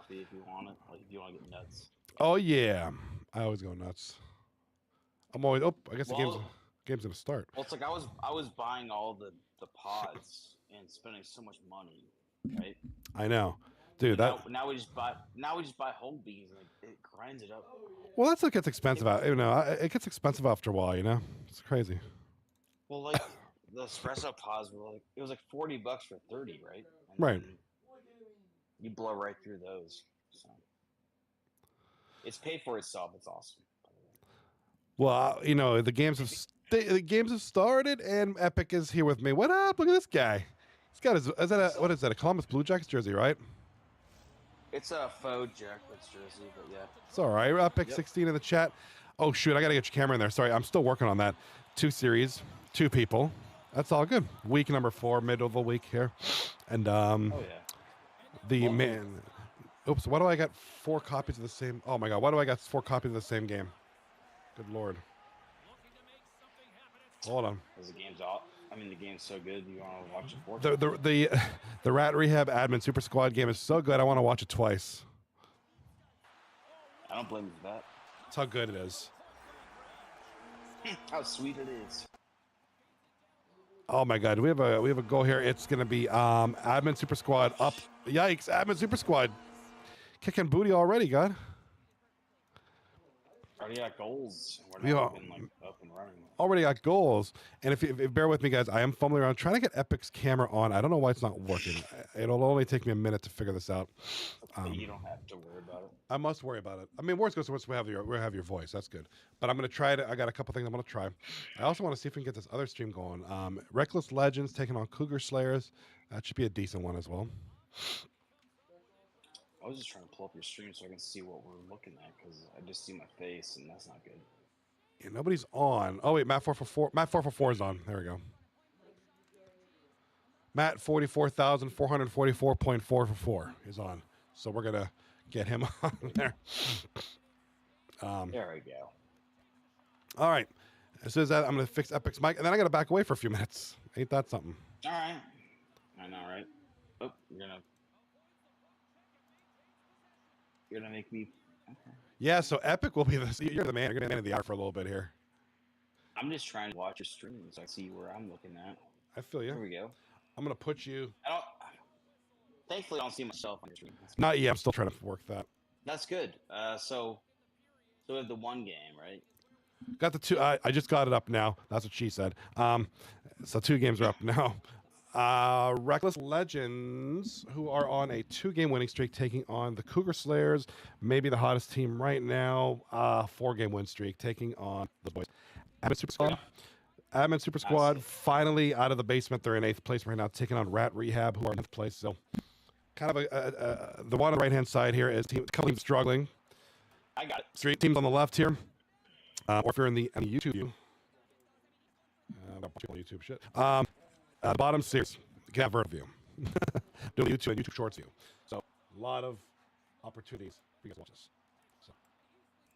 coffee if you want it. Like if you want to get nuts. Oh yeah, I always go nuts. I'm always. Oh, I guess the game's gonna start. Well, it's like I was buying all the pods and spending so much money, right? I know, dude. Now we just buy whole beans and it grinds it up. Well, that's what gets expensive. It gets expensive after a while. It's crazy. Well, like the espresso pods were like it was like $40 for 30, right? And Right. You blow right through those. So it's paid for itself. It's awesome. Well, the games have started, and Epic is here with me. What up? Look at this guy. He's got what is that? A Columbus Blue Jackets jersey, right? It's a faux Jackets jersey, but yeah. It's all right. Epic 16 in the chat. Oh shoot, I gotta get your camera in there. Sorry, I'm still working on that. 2 series, 2 people. That's all good. Week number 4, middle of the week here, and Oops, why do I got 4 copies of the same? Oh my god, why do I got 4 copies of the same game? Good lord. Hold on. Because the game's out. I mean, the game's so good. You want to watch it for the Rat Rehab Admin Super Squad game is so good. I want to watch it twice. I don't blame you for that. That's how good it is. How sweet it is. Oh my god, we have a goal here. It's gonna be Admin Super Squad up. Yikes! Admin Super Squad kicking booty already, God. Already got goals. We're not even up and running. Already got goals. And if bear with me, guys, I am fumbling around trying to get Epic's camera on. I don't know why it's not working. It'll only take me a minute to figure this out. You don't have to worry about it. I must worry about it. I mean, worst goes to worst, we have your voice. That's good. But I'm gonna try it. I got a couple things I'm gonna try. I also want to see if we can get this other stream going. Reckless Legends taking on Cougar Slayers. That should be a decent one as well. I was just trying to pull up your stream so I can see what we're looking at because I just see my face and that's not good. Yeah, nobody's on. Oh wait, Matt 444. Matt 444 is on. There we go. Matt 44,444.444 is on. So we're gonna get him on there. There we go. All right. As soon as that, I'm gonna fix Epic's mic, and then I gotta back away for a few minutes. Ain't that something? All right. I know, right? Oh, you're gonna make me. Okay. Yeah. So Epic will be you're the man. You're gonna be man of the hour for a little bit here. I'm just trying to watch your stream so I see where I'm looking at. I feel you. There we go. I'm gonna put you. Thankfully, I don't see myself on your stream. Not yet. I'm still trying to work that. That's good. So we have the one game, right? Got the 2. I just got it up now. That's what she said. So 2 games are up now. Reckless Legends, who are on a 2-game winning streak, taking on the Cougar Slayers, maybe the hottest team right now. 4-game win streak, taking on the boys. Admin Super Squad. Admin Super Squad finally out of the basement. They're in 8th place right now, taking on Rat Rehab, who are in 9th place. So, kind of the one on the right hand side here is a couple teams struggling. I got it. 3 teams on the left here. Or if you're in the YouTube view, YouTube shit. The bottom series, you can have vertical view. Do YouTube and YouTube Shorts view. So a lot of opportunities for you guys to watch this. So.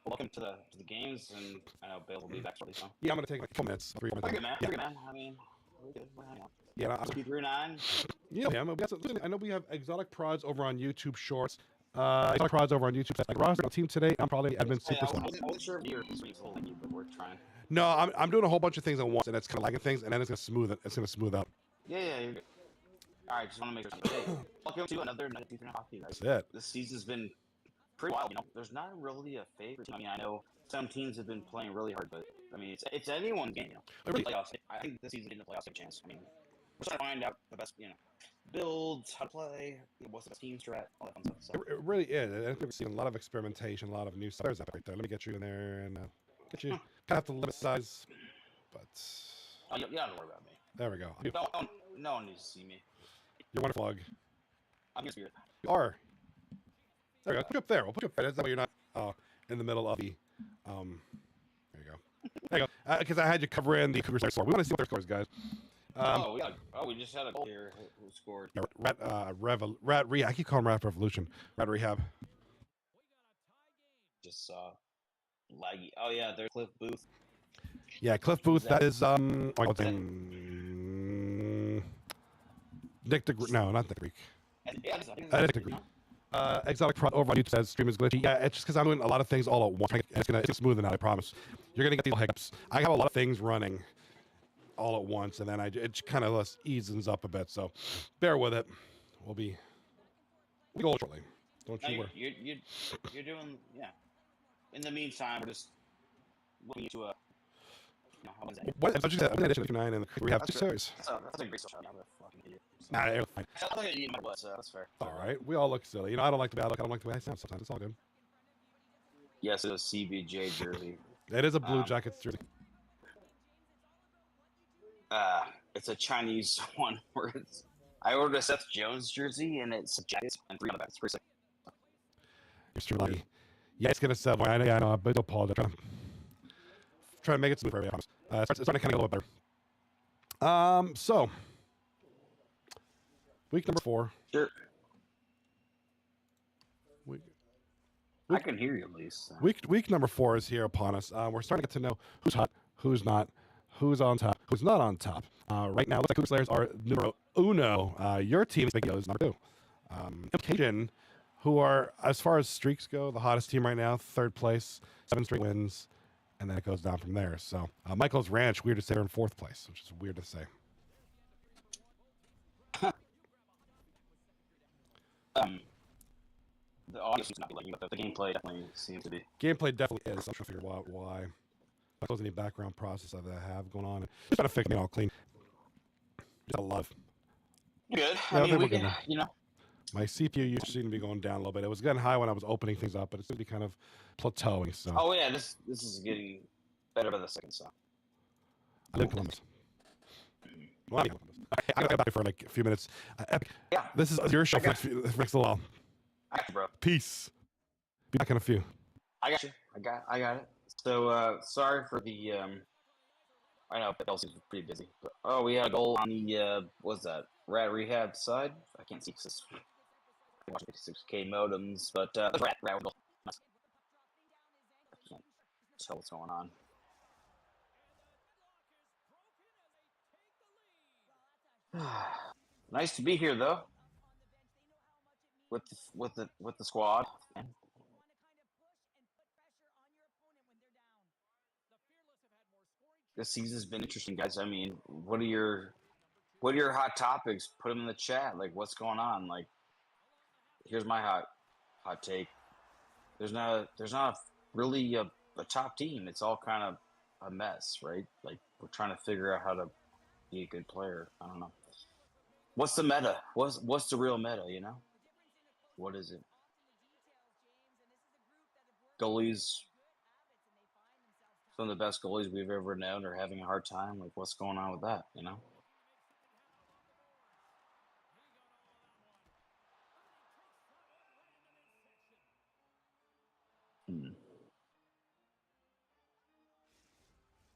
Welcome to the games, and I know Bale will be back shortly. So. Yeah, I'm gonna take like 4 minutes. 3 minutes. We're good, man. Yeah. We're good, man. I mean, we're good. We're hanging out. Yeah, 339. Yeah, I know we have Exotic Prods over on YouTube Shorts. Exotic Prods over on YouTube. Like roster team today. I'm probably Admin Super Squad. I wasn't sure if you're holding you, but we're trying. No, I'm doing a whole bunch of things at once, and it's kind of lagging things, and then it's gonna smooth it. It's gonna smooth out. Yeah, you're good. All right, just want to make sure. Hey, welcome to another night of hockey, guys. That's it. This season's been pretty wild. There's not really a favorite team. I mean, I know some teams have been playing really hard, but I mean, it's anyone's game. Really? Playoffs. I think this season in the playoffs have a chance. I mean, we're trying to find out the best, builds, how to play, what's the best team strat, all that fun stuff. So. It really is. I think we've seen a lot of experimentation, a lot of new stuff. There's that right there. Let me get you in there and get you. Kind of have to limit size, but. Oh, you don't worry about me. There we go. No one needs to see me. You're wonderful. I'm your spirit. You are. There we go. Put you up there. We'll put you up there. That way you're not in the middle of the. There you go. There you go. Because I had you cover in the Cougar score. We want to see what their scores, guys. We just had a goal here. Who scored? Rat Rehab. I keep calling Rat Revolution. Rat Rehab. Just laggy. Oh yeah, there's Cliff Booth. Yeah, Cliff Booth. That is Nick the no, not the Greek. Yeah, Nick the Greek. Exotic Pro over on YouTube says stream is glitchy. Yeah, it's just because I'm doing a lot of things all at once. It's gonna smooth it out, I promise. You're gonna get these hiccups. I have a lot of things running all at once, and then it kind of eases up a bit. So bear with it. We'll be going shortly. Don't No, you worry. you're doing, yeah. In the meantime, we're just looking into a, how was that? What? I thought you said I'm in edition 9 and we have That's two great. series. That's a great social. I'm a fucking idiot. Nah, you're fine. I thought you my blood, so that's fair. All right. We all look silly. I don't like the way I look. I don't like the way I sound sometimes. It's all good. Yes, it's a CBJ jersey. It is a Blue Jackets jersey. It's a Chinese one where I ordered a Seth Jones jersey and it's a Jackets and 3 on the back. It's pretty sick. You're stream lucky. Yeah, it's gonna sell more. I know. But don't apologize. Try to make it smooth for everybody. It's starting to kind of get a little better. So week number 4. Sure. I can hear you at least. So. Week number 4 is here upon us. We're starting to get to know who's hot, who's not, who's on top, who's not on top. Right now, it looks like Cougar Slayers are numero uno. Your team is number 2. Cajun, who are, as far as streaks go, the hottest team right now, 3rd place, 7 straight wins, and then it goes down from there. So Michael's Ranch, weird to say, they're in 4th place, which is weird to say. The audio seems to not be lagging, but the gameplay definitely seems to be. Gameplay definitely is. I'm trying to figure out why. If there's any background process that I have going on. Just trying to fix me all clean. Just a love. Good. Yeah, I mean, we can, My CPU used to seem to be going down a little bit. It was getting high when I was opening things up, but it's going to be kind of plateauing. So. Oh yeah, this is getting better by the second. So. I live in Columbus. Well, I got to go back for like a few minutes. Epic. Yeah. This is your show for the next little while. I got you, bro. Peace. Be back in a few. I got you. I got it. So sorry for the I know Belsey's pretty busy. But, we had a goal on the what's that? Rehab side. I can't see because I watch 56K modems, but Rat goal. I can't tell what's going on. Nice to be here though. With the squad. This season's been interesting, guys. I mean, what are your hot topics? Put them in the chat. Like, what's going on? Like, here's my hot take. There's not really a top team. It's all kind of a mess, right? Like, we're trying to figure out how to be a good player. I don't know. What's the meta? What's the real meta? You know, what is it? Goalies. Some of the best goalies we've ever known are having a hard time. Like, what's going on with that, you know?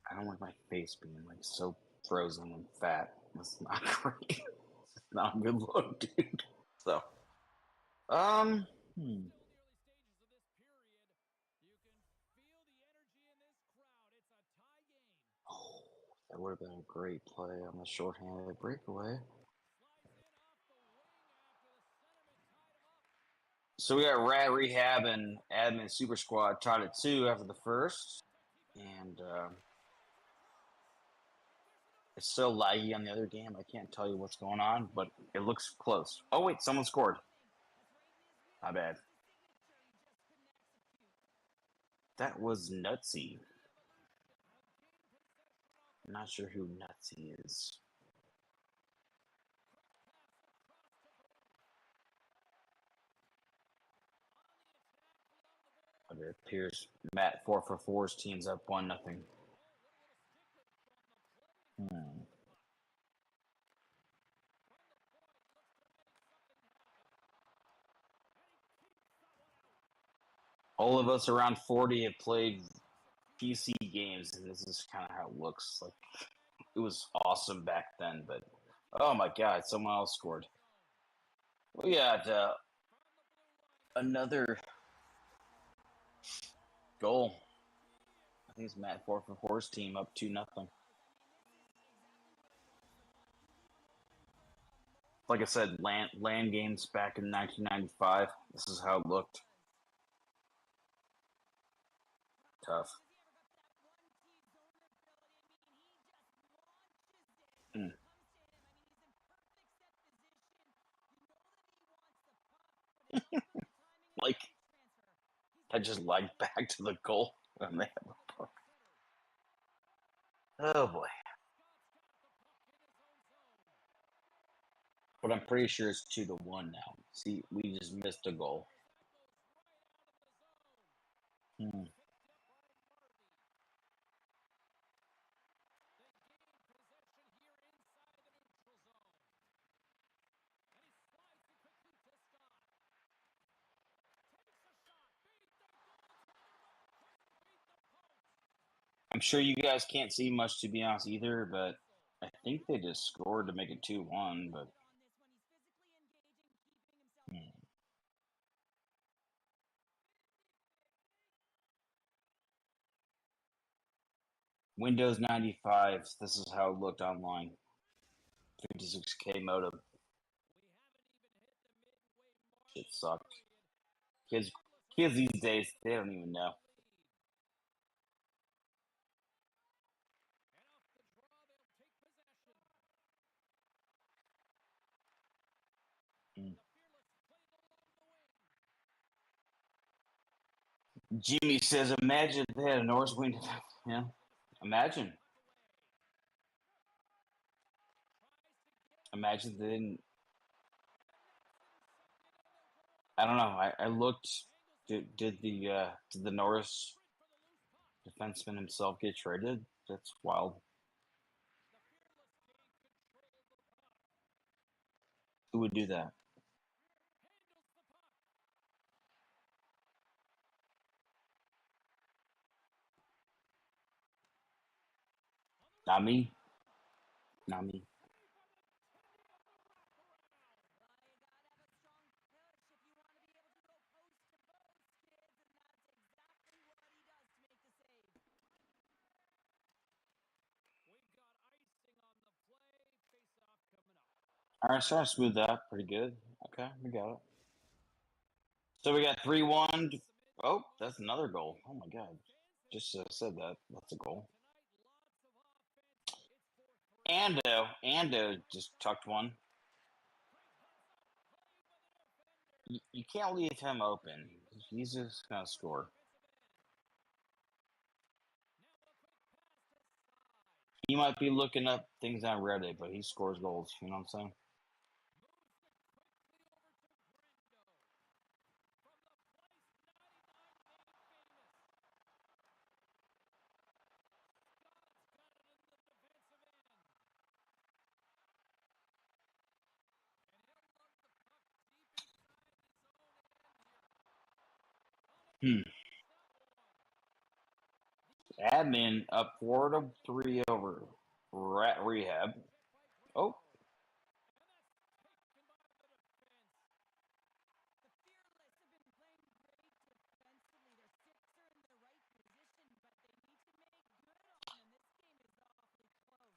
I don't like my face being, like, so frozen and fat. That's not great. It's not a good look, dude. So, that would have been a great play on the shorthanded breakaway. So we got Rehab and Admin Super Squad tied at 2 after the first. And it's so laggy on the other game. I can't tell you what's going on, but it looks close. Oh, wait, someone scored. Not bad. That was Nutsy. I'm not sure who Nutsy is. But it appears Matt 444's team's up 1-0. All of us around 40 have played PC games, and this is kind of how it looks. Like, it was awesome back then, but oh my god, someone else scored. We got another goal. I think it's Matt 444's team up 2-0. Like I said, land games back in 1995. This is how it looked. Tough. Mm. Like, I just lagged back to the goal when they have the puck. Oh boy. But I'm pretty sure it's 2-1 now. See, we just missed a goal. Hmm. I'm sure you guys can't see much, to be honest, either, but I think they just scored to make it 2-1, but Windows 95, this is how it looked online. 56K modem. Shit sucked. Kids these days, they don't even know. Jimmy says, imagine if they had a north wind. Yeah, imagine. Imagine they didn't. I don't know. I looked. Did the Norris defenseman himself get traded? That's wild. Who would do that? Not me. Not me. All right, starting to smooth that pretty good. Okay, we got it. So we got 3-1. Oh, that's another goal. Oh my god. Just said that. That's a goal. Ando just tucked one. You can't leave him open. He's just gonna score. He might be looking up things on Reddit, but he scores goals. You know what I'm saying? Admin up 4-3 over Rehab. Oh.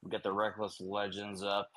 We got the Reckless Legends up.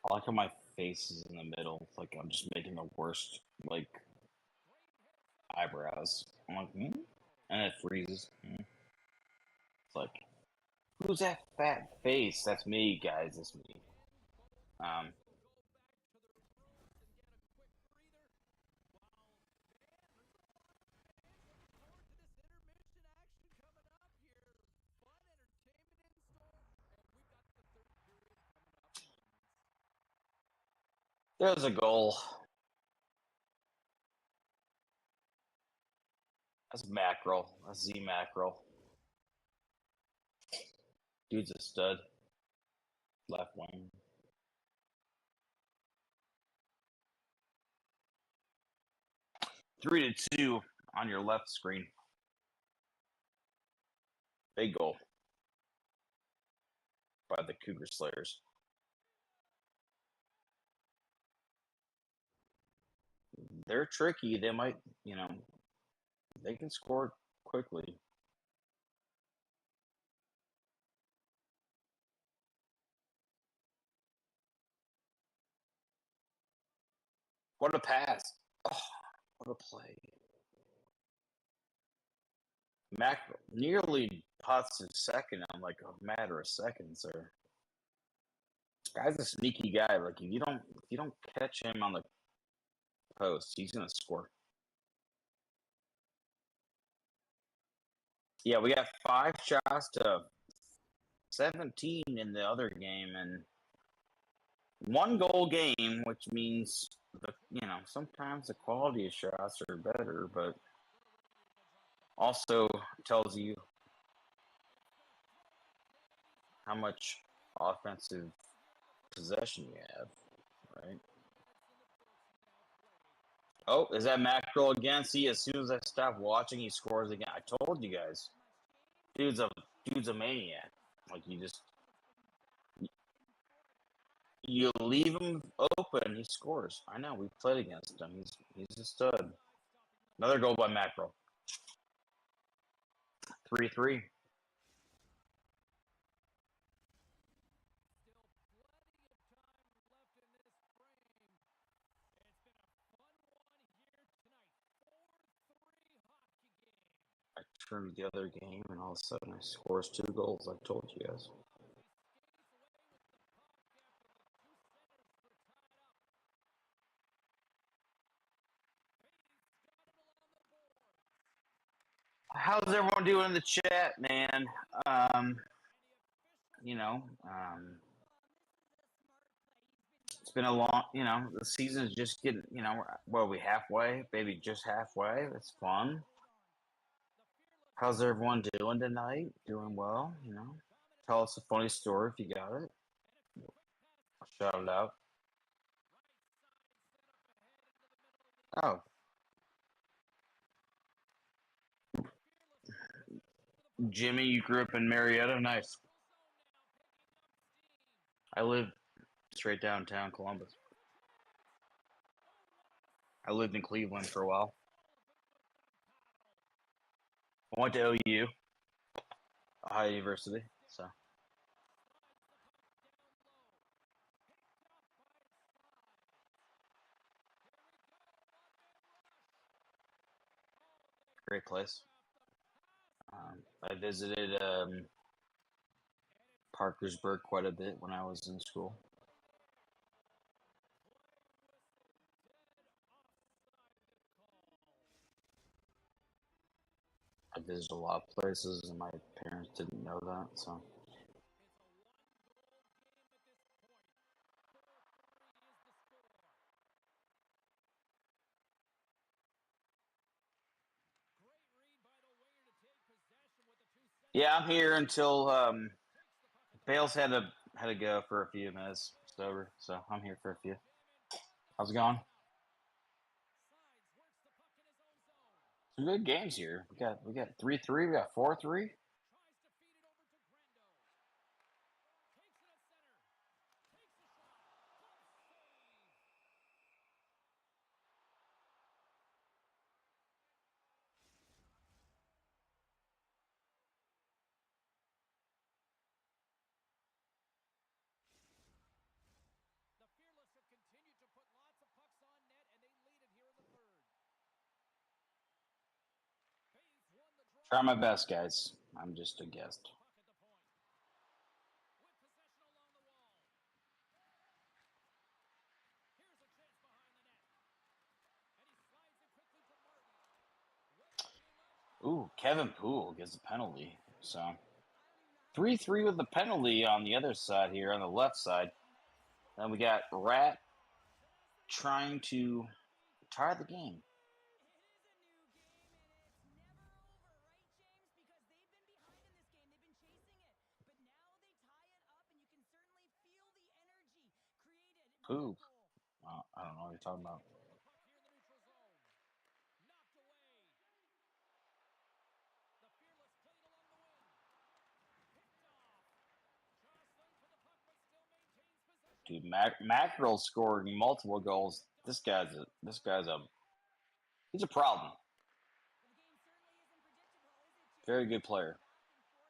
I like how my face is in the middle. Like I'm just making the worst like eyebrows. I'm like, and it freezes. It's like, who's that fat face? That's me, guys. That's me. Um, there's a goal. That's mackerel. That's Z mackerel. Dude's a stud. Left wing. 3-2 on your left screen. Big goal by the Cougar Slayers. They're tricky. They might, they can score quickly. What a pass. Oh, what a play. Mac nearly puts his second on like a matter of seconds there. This guy's a sneaky guy. Like if you don't catch him on the post, he's gonna score. Yeah, we got 5 shots to 17 in the other game, and 1 goal game, which means sometimes the quality of shots are better, but also tells you how much offensive possession you have, right? Oh, is that Mackerel again? See, as soon as I stop watching, he scores again. I told you guys, dude's a maniac. Like you leave him open, he scores. I know we played against him. He's a stud. Another goal by Mackerel. 3-3. I turned the other game, and all of a sudden I scores 2 goals. I told you guys. How's everyone doing in the chat, man? It's been a long, the season is just getting, we halfway, maybe just halfway. It's fun. How's everyone doing tonight? Doing well, Tell us a funny story if you got it. Shout it out. Oh. Jimmy, you grew up in Marietta? Nice. I live straight downtown Columbus. I lived in Cleveland for a while. I went to OU, Ohio University, so. Great place. I visited Parkersburg quite a bit when I was in school. I visited a lot of places, and my parents didn't know that, so. Yeah, I'm here until Bales had to go for a few minutes. It's over, so I'm here for a few. How's it going? Some good games here. We got 3-3. We got 4-3. Try my best, guys. I'm just a guest. Ooh, Kevin Poole gets a penalty. So 3-3 with the penalty on the other side here, on the left side. Then we got Rat trying to tie the game. Who? I don't know what you're talking about. Dude, Mackerel scored multiple goals. This guy's he's a problem. Very good player.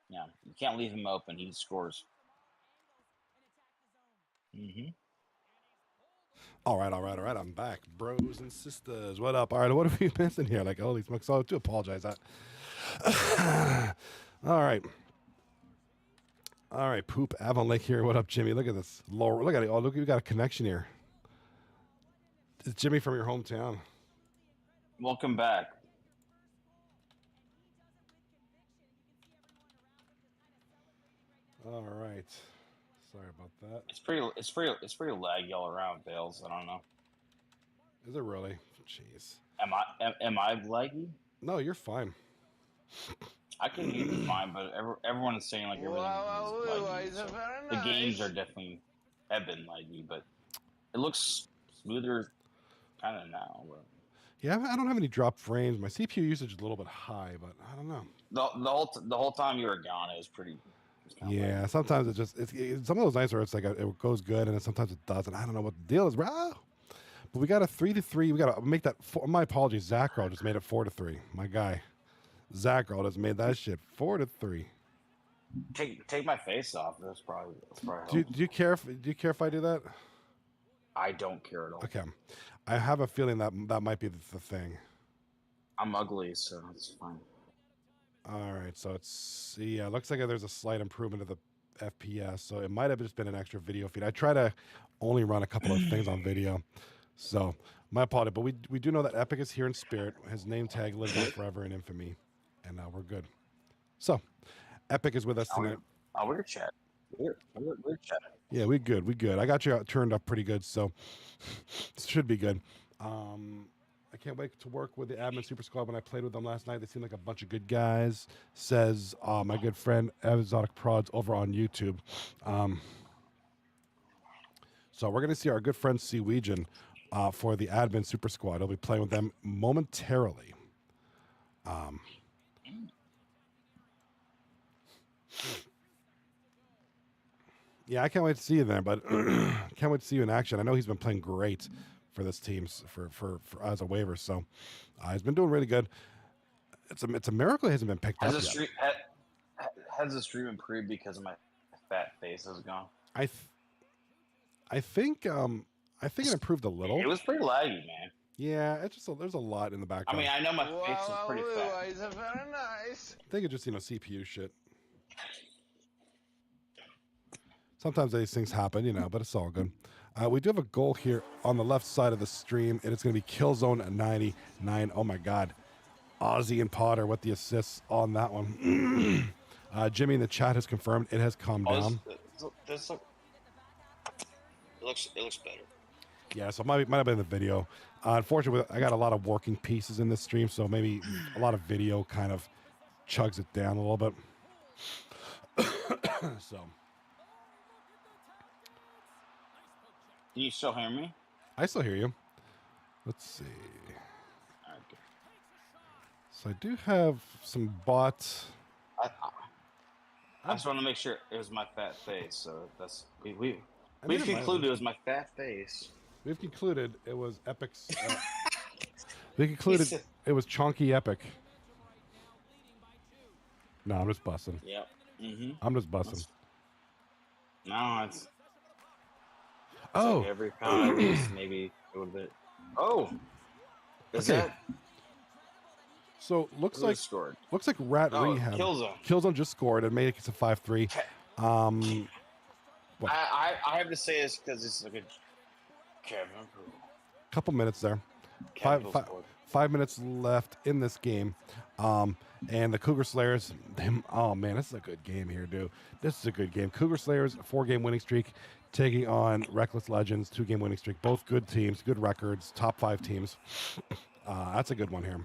Yeah, you can't leave him open. He scores. Mm-hmm. All right. I'm back, bros and sisters. What up? All right, what are we missing here? Like, holy smokes! So I do apologize. All right. All right, Poop Avon Lake here. What up, Jimmy? Look at this. Laura, look at it. Oh, look, we got a connection here. It's Jimmy from your hometown. Welcome back. All right. Sorry about that. It's pretty laggy all around, Bales. I don't know. Is it really? Jeez. Am I laggy? No, you're fine. I can hear you fine, but everyone is saying like everything is laggy. So the games are definitely have been laggy, but it looks smoother kind of now. But. Yeah, I don't have any drop frames. My CPU usage is a little bit high, but I don't know. The whole time you were gone, it was pretty. Yeah, sometimes it's some of those nights where it's like it goes good, and then sometimes it doesn't. I don't know what the deal is, bro. But we got a 3-3. We got to make that. My apologies, Zachro just made it 4-3. My guy, Zachro just made that shit 4-3. Take my face off. That's probably. Do you care if I do that? I don't care at all. Okay, I have a feeling that might be the thing. I'm ugly, so it's fine. All right, so it looks like there's a slight improvement of the FPS, so it might have just been an extra video feed. I try to only run a couple of things on video, so my apologies. But we do know that Epic is here in spirit. His name tag lives on forever in infamy, and we're good. So, Epic is with us tonight. We're chatting. We're chatting. Yeah, we good. I got you turned up pretty good, so it should be good. I can't wait to work with the admin super squad. When I played with them last night, they seemed like a bunch of good guys. Says my good friend Exotic Prods over on YouTube. So we're going to see our good friend Seawegian for the admin super squad. I'll be playing with them momentarily. Yeah, I can't wait to see you there, but can't wait to see you in action. I know he's been playing great for this team for as a waiver, so he's been doing really good. It's a miracle he hasn't been picked up yet. Has the stream improved because of my fat face is gone? I think it improved a little. It was pretty laggy, man. Yeah, it's just there's a lot in the background. I mean, I know my face is pretty fat. Very nice. I think it's just CPU shit. Sometimes these things happen, but it's all good. We do have a goal here on the left side of the stream, and it's going to be Killzone 99. Oh, my God. Ozzy and Potter with the assists on that one. Jimmy in the chat has confirmed it has calmed down. It looks better. Yeah, so it might have been the video. Unfortunately, I got a lot of working pieces in this stream, so maybe a lot of video kind of chugs it down a little bit. So... Can you still hear me? I still hear you. Let's see. Okay. So I do have some bots. I just want to make sure it was my fat face. So that's we've concluded it was my fat face. We've concluded it was Epic's. We concluded it was Chonky Epic. No, I'm just busting. Yep. Mm-hmm. I'm just busting. No, it's. Oh, like every pound I lose, maybe a little bit. Oh, is okay. that? So looks like scored. Looks like Rat Rehab. Killzone just scored and made it to 5-3. I have to say this because this is a good Kevin. Couple minutes there. 5 minutes left in this game. And the Cougar Slayers, oh man, this is a good game here, dude. This is a good game. Cougar Slayers, 4-game winning streak, taking on Reckless Legends, 2-game winning streak. Both good teams, good records, top 5 teams. That's a good one here.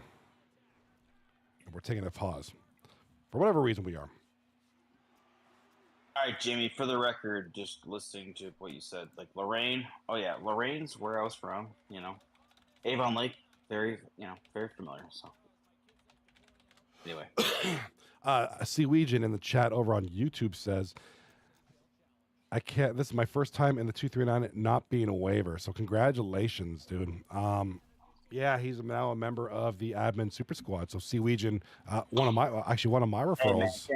We're taking a pause. For whatever reason we are. All right, Jimmy, for the record, just listening to what you said, like Lorraine. Oh yeah, Lorraine's where I was from, Avon Lake, very familiar, so. Anyway. Seawegian in the chat over on YouTube says, I can't. This is my first time in the 239 not being a waiver. So congratulations, dude. Yeah, he's now a member of the admin super squad. So Seawegian, one of my Hey man, referrals.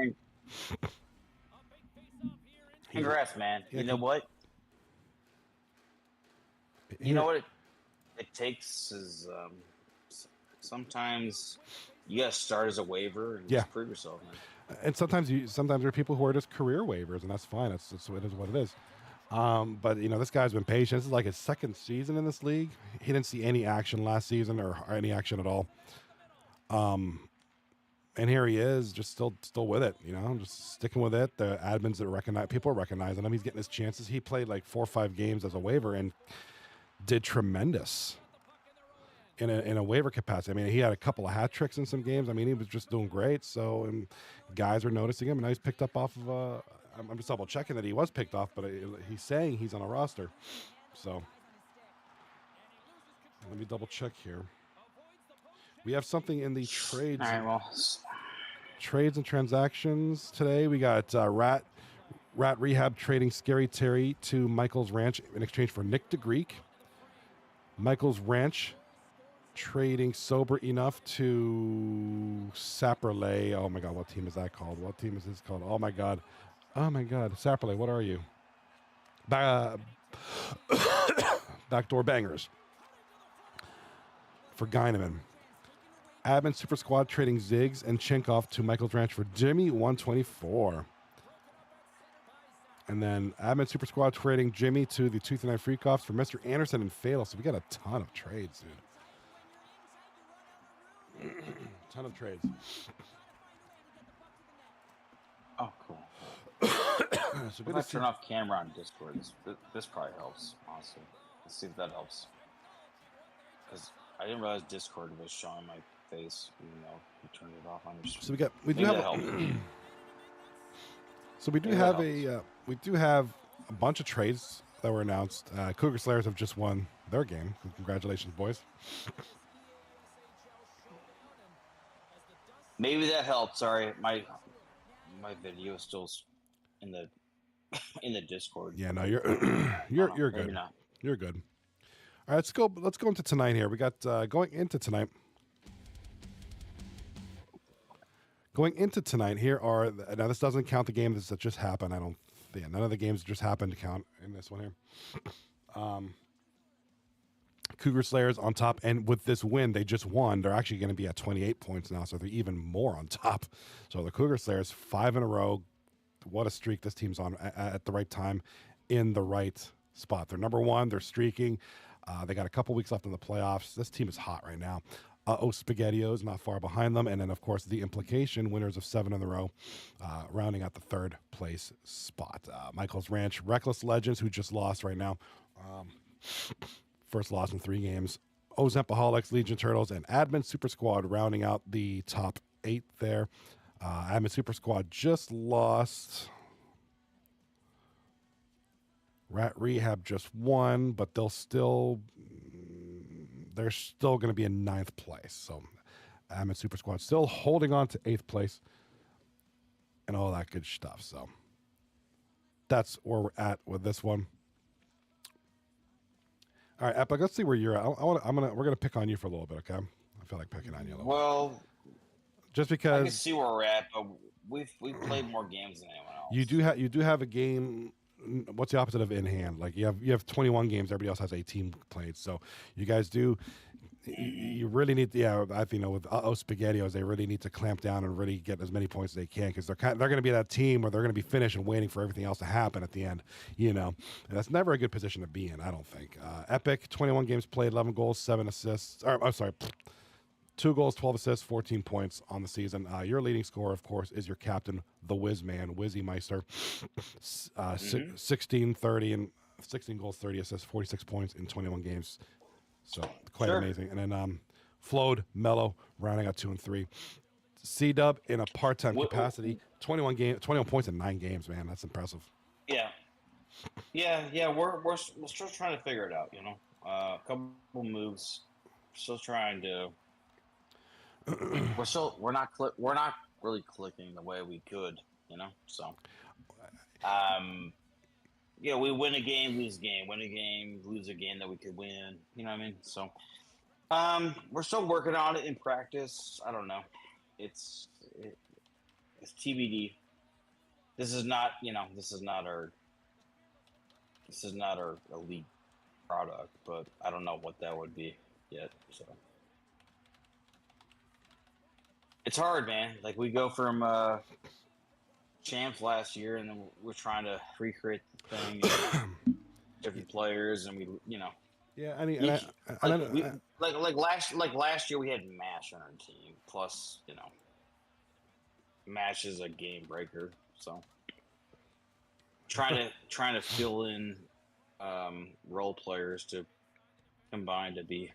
He's congrats, man. yeah, You know what? You here. know what it takes is sometimes you gotta start as a waiver and Yeah, just prove yourself, man. and sometimes there are people who are just career waivers, and that's fine. That's it is what it is. But this guy's been patient. This is like his second season in this league. He didn't see any action last season or any action at all. And here he is, just still with it. Just sticking with it. The admins that recognize people are recognizing him. He's getting his chances. He played like 4 or 5 games as a waiver and did tremendous in a waiver capacity. I mean, he had a couple of hat tricks in some games. I mean, he was just doing great. So, and guys were noticing him, and now he's picked up off of. I'm just double checking that he was picked off, but he's saying he's on a roster. So, let me double check here. We have something in the trades. All right, well, Trades and transactions today. We got Rat Rehab trading Scary Terry to Michael's Ranch in exchange for Nick DeGreek. Michael's Ranch trading Sober Enough to Saperley. Oh my God, what team is that called? What team is this called? Oh my God. Saperley, what are you? Backdoor Bangers for Geineman. Admin Super Squad trading Ziggs and Chinkov to Michael's Ranch for Jimmy 124. And then Admin Super Squad trading Jimmy to the 239 Freakoffs for Mr. Anderson and Fatal. So we got a ton of trades, dude. Ton of trades. oh, cool. So If I turn off camera on Discord, this probably helps, honestly. Let's see if that helps. Because I didn't realize Discord was showing my face, even though you turned it off on your screen. So we do have a bunch of trades that were announced. Cougar Slayers have just won their game. Congratulations, boys. Maybe that helped. Sorry, my video is still in the Discord. Yeah, no, you're you're good. Not. You're good. All right, let's go into tonight here. We got going into tonight. Going into tonight, here are now. This doesn't count the games that just happened. None of the games that just happened to count in this one here. Cougar Slayers on top, and with this win, they just won. They're actually going to be at 28 points now, so they're even more on top. So the Cougar Slayers 5 in a row. What a streak this team's on at the right time, in the right spot. They're number 1. They're streaking. They got a couple weeks left in the playoffs. This team is hot right now. Spaghettios not far behind them. And then, of course, the implication, winners of 7 in a row, rounding out the 3rd place spot. Michael's Ranch, Reckless Legends, who just lost right now. First loss in 3 games. Ozempaholics, Legion Turtles, and Admin Super Squad rounding out the top 8 there. Admin Super Squad just lost. Rat Rehab just won, but they're still going to be in 9th place. So Admin Super Squad still holding on to 8th place and all that good stuff. So that's where we're at with this one. All right, Epic, let's see where you're at. We're gonna pick on you for a little bit, okay? I feel like picking on you a little bit. Just because I can see where we're at, but we've played more games than anyone else. You do have a game. What's the opposite of in hand? Like you have 21 games. Everybody else has 18 played. So you guys do. You really need. I think with Spaghettios, they really need to clamp down and really get as many points as they can, because they're going to be that team where they're going to be finished and waiting for everything else to happen at the end. And that's never a good position to be in, I don't think. Epic, 21 games played, 11 goals, 7 assists. I'm sorry. 2 goals, 12 assists, 14 points on the season. Your leading scorer, of course, is your captain, the Whiz Man, Wizzy Meister. 16, 30, and 16 goals, 30 assists, 46 points in 21 games. So quite amazing. And then Flowed, Mellow, rounding out 2 and 3. C-Dub in a part-time capacity, 21 points in 9 games, man. That's impressive. Yeah. We're still trying to figure it out. A couple moves. Still trying to. We're not really clicking the way we could. So. we win a game, lose a game, win a game, lose a game that we could win. You know what I mean? So, we're still working on it in practice. I don't know. It's it, it's TBD. This is not, this is not our elite product, but I don't know what that would be yet. So it's hard, man. Like we go from champs last year, and then we're trying to recreate the thing, and different players, and Yeah, I mean, you, I last year we had Mash on our team. Plus, Mash is a game breaker, so trying to fill in role players to combine to be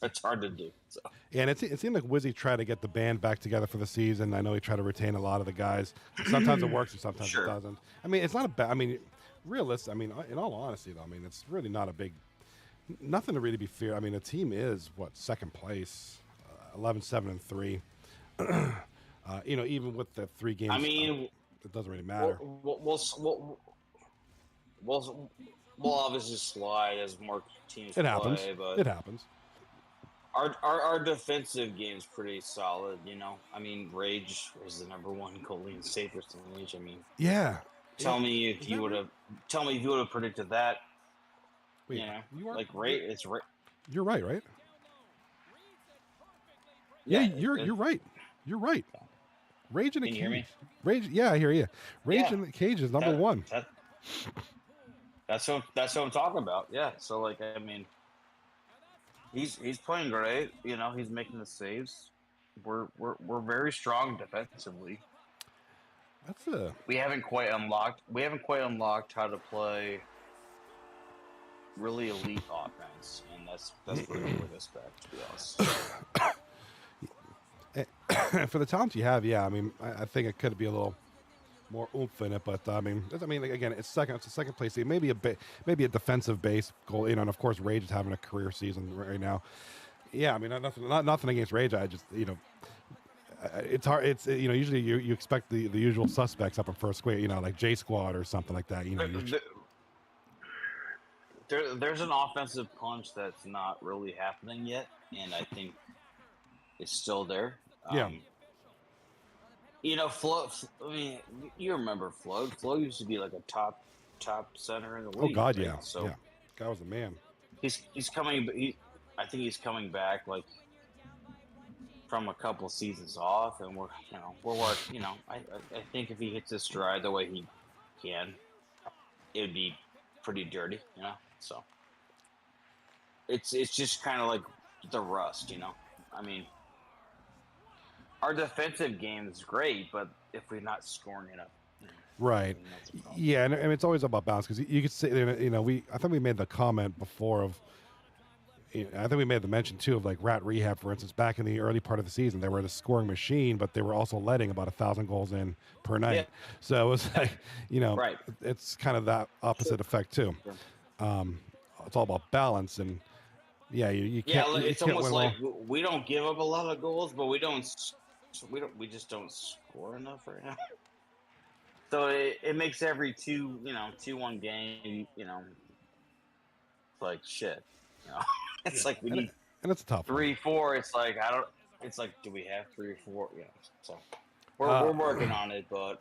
it's hard to do. So and it seemed like Wizzy tried to get the band back together for the season. I know he tried to retain a lot of the guys. Sometimes it works, and sometimes sure. it doesn't. I mean, it's not a bad. I mean, realistic. I mean, in all honesty, though, I mean, it's really not a big. Nothing to really be feared. I mean, the team is what, second place, 11-7-3. Even with the 3 games, I mean, it doesn't really matter. We'll obviously slide as more teams It happens. but It happens. Our defensive game is pretty solid. I mean, Rage was the number 1 goalie in save percentage. I mean, Yeah. Tell me if you would have predicted that. Wait, you are like Rage. It's You're right, right? Yeah, you're right. You're right. Rage in a Can cage. you hear me? Rage, yeah, I hear you. Rage Yeah. in the cage is number 1. That's what I'm talking about. Yeah. So I mean, he's playing great. He's making the saves. We're very strong defensively. We haven't quite unlocked how to play really elite offense, and that's really what it's back, to be honest. For the talent you have, yeah, I mean, I think it could be a little more oomph in it, but again, it's a second place team, maybe a defensive base goal, and of course, Rage is having a career season right now. Yeah, I mean, nothing against Rage. I just, it's hard. It's usually you expect the usual suspects up in first square, like J Squad or something like that. There's an offensive punch that's not really happening yet, and I think it's still there. Yeah. Flo. I mean, you remember Flo? Flo used to be like a top center in the Oh league. God, right? yeah. So yeah. Guy was the man. he's coming. I think he's coming back from a couple seasons off, and we're working. I think if he hits his stride the way he can, it would be pretty dirty. So it's just kind of like the rust. I mean, our defensive game is great, but if we're not scoring enough, right? Yeah, and it's always about balance, because you could say, I think we made the comment before of. I think we made the mention too of like Rehab, for instance, back in the early part of the season. They were the scoring machine, but they were also letting about 1,000 goals in per night. Yeah. So it was like, right. It's kind of that opposite effect too. It's all about balance, and yeah, you can't. Yeah, it's almost like well. we don't give up a lot of goals, but we just don't score enough right now. So it makes every 2-1 game, it's like shit. It's like we need, and it's a tough 3-4. It's like It's like, do we have 3 or 4? So we're working on it, but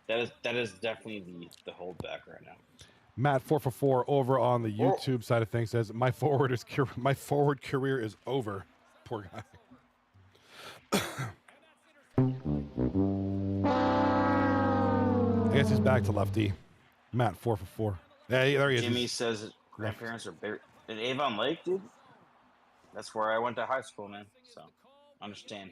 that is definitely the holdback right now. Matt 444 over on the YouTube side of things says my forward career is over. Poor guy. I guess he's back to lefty. Matt 444. Yeah, there he is. Jimmy says grandparents are buried in Avon Lake, dude. That's where I went to high school, man. So understand.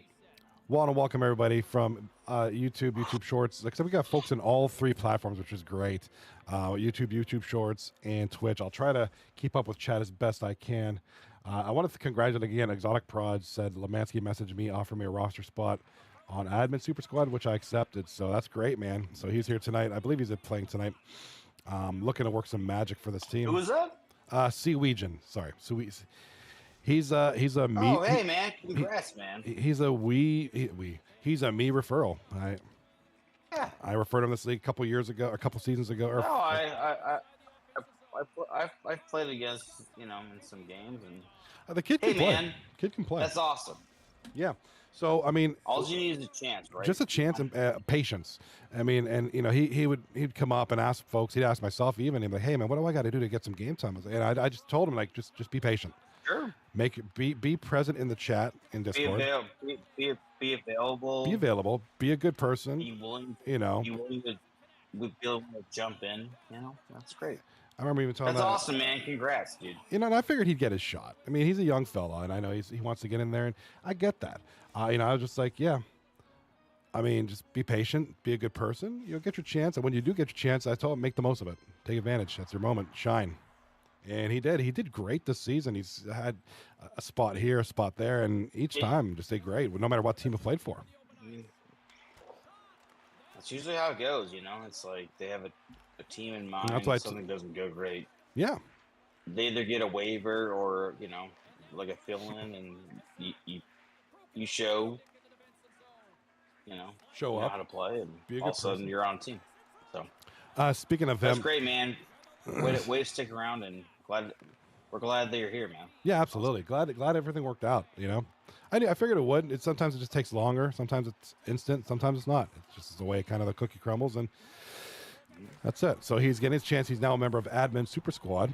Want to welcome everybody from YouTube Shorts. Like I said, we got folks in all 3 platforms, which is great. YouTube Shorts, and Twitch. I'll try to keep up with chat as best I can. I wanted to congratulate again. Exotic Prod said Lemansky messaged me, offered me a roster spot on Admin Super Squad, which I accepted. So that's great, man. So he's here tonight. I believe he's playing tonight. Looking to work some magic for this team. Who was that? Seawegian. Sorry, He's a me. Oh, hey, man! Congrats, man. He's a me referral. Right? Yeah, I referred him this league a couple years ago, a couple seasons ago. No, I've played against in some games, and the kid hey, can play. man, Kid can play. that's awesome. Yeah. So I mean, All you need is a chance, right? just a chance and patience. I mean, and he'd come up and ask folks. He'd ask myself even. He'd be like, "Hey man, what do I got to do to get some game time?" And I just told him like, just be patient. Sure. Be present in the chat in Discord. Be available. Be available. Be a good person. Be willing. You know. Be willing to be able to jump in. That's great. I remember even telling that's awesome, man. Congrats, dude. And I figured he'd get his shot. I mean, he's a young fella, and I know he wants to get in there, and I get that. I was just like, yeah. I mean, just be patient, be a good person. You'll get your chance, and when you do get your chance, I told him, make the most of it. Take advantage. That's your moment. Shine. And he did. He did great this season. He's had a spot here, a spot there, and each time just did great, no matter what team he played for. That's usually how it goes, It's like they have a team in mind. That's why something doesn't go great. Yeah. They either get a waiver or like a fill-in, and you show show up up how to play, and be a all good of a sudden person. you're on team. So speaking of that's him, great, man. Way to stick around, and we're glad that you're here, man. Yeah, absolutely. Glad everything worked out. I figured it would. Sometimes it just takes longer. Sometimes it's instant. Sometimes it's not. It's just the way kind of the cookie crumbles, and that's it. So he's getting his chance. He's now a member of Admin Super Squad,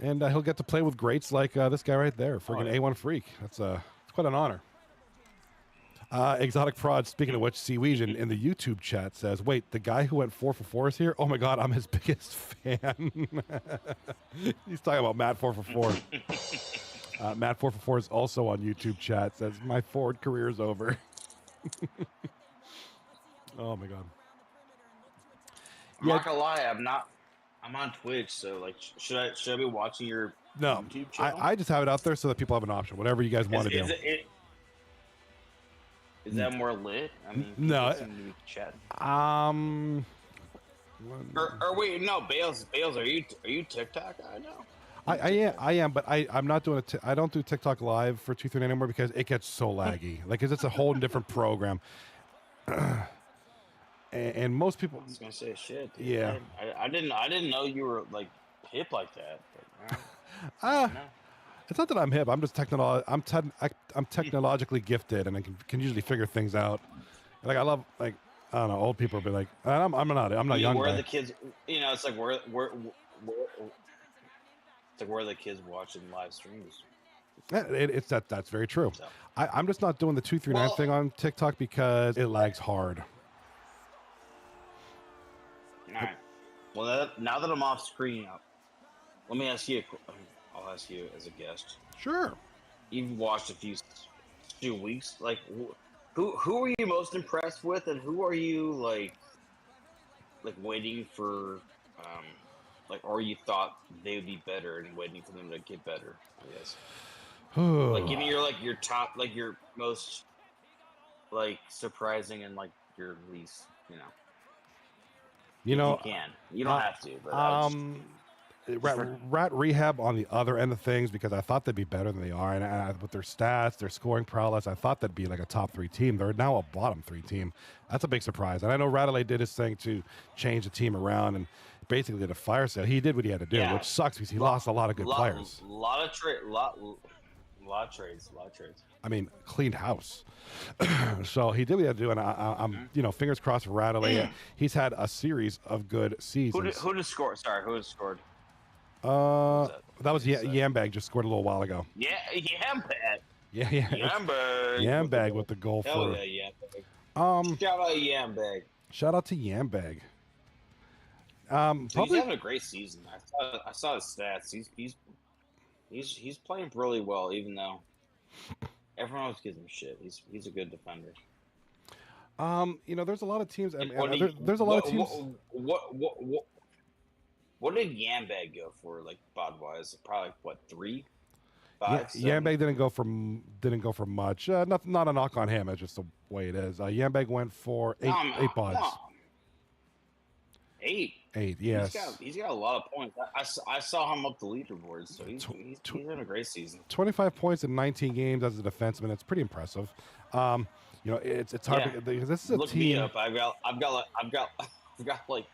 and he'll get to play with greats like this guy right there, friggin' A1 Freak. It's quite an honor. Exotic Prod, speaking of which, Seaweegian in the YouTube chat says, wait, the guy who went 4 for 4 is here? Oh my God, I'm his biggest fan. He's talking about Matt 4 for 4. Matt 4 for 4 is also on YouTube chat, says, my forward career is over. Oh my God. I'm not gonna lie, I'm on Twitch, so like, should I be watching your YouTube channel? I just have it out there so that people have an option, whatever you guys want to do. Is that more lit? I mean, no. Chat. Or wait, no, Bales, are you TikTok? I know. I am, but I'm not doing it. I don't do TikTok live for 2:30 anymore because it gets so laggy. Like, it's a whole different program. And most people. I was gonna say shit. Dude. Yeah. I didn't know you were like hip like that. But, it's not that I'm hip. I'm just I'm technologically gifted, and I can usually figure things out. Like, I love, like, I don't know, old people will be like, I'm not young. Where are the kids? It's like where are the kids watching live streams? That's very true. So. I'm just not doing the 239 thing on TikTok because it lags hard. All right. Well, now that I'm off screen, let me ask you. I'll ask you as a guest. Sure. You've watched a few weeks. Like, who are you most impressed with, and who are you like waiting for? Or you thought they would be better and waiting for them to get better. I guess. Like, give me your top, like your most surprising and your least. You can. You don't have to. But Rat Rehab on the other end of things, because I thought they'd be better than they are, and with their stats, their scoring prowess, I thought they'd be like a top 3 team. They're now a bottom 3 team. That's a big surprise. And I know Radley did his thing to change the team around and basically did a fire sale. He did what he had to do, which sucks because he lost a lot of good players. A lot of trades. I mean, cleaned house. So he did what he had to do, and I'm fingers crossed for Radley. He's had a series of good seasons. Who just scored? Sorry, who has scored? That was Yambag, just scored a little while ago. Yeah, Yambag. Yeah. Yambag with the goal for. Yeah, Yambag. Shout out Yambag. Shout out to Yambag. He's having a great season. I saw his stats. He's playing really well, even though everyone else gives him shit. He's a good defender. There's a lot of teams. There's a lot of teams. What did Yambag go for, like, bod-wise? Probably, 3? 5? Yambag didn't go for much. Not a knock on him. It's just the way it is. Yambag went for 8 bods. No. 8? 8, yes. He's got a lot of points. I saw him up the leaderboard, so he's having a great season. 25 points in 19 games as a defenseman. It's pretty impressive. It's hard Yeah. because this is a Look me team. up. I've got like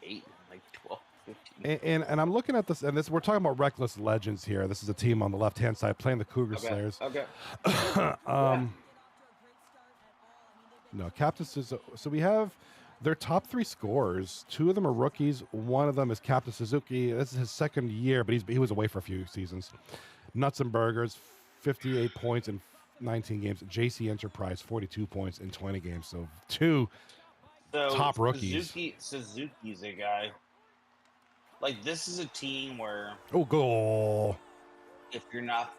8, like 12, 15. And I'm looking at this, and we're talking about reckless legends here. This is a team on the left hand side playing the Cougar Okay. Slayers. Okay. Yeah. No, Captain Suzuki. So we have their top 3 scorers. 2 of them are rookies. One of them is Captain Suzuki. This is his second year, but he was away for a few seasons. Nuts and Burgers, 58 points in 19 games. JC Enterprise, 42 points in 20 games. So 2 top rookies. Suzuki's a guy. Like, this is a team where Oh, goal. if you're not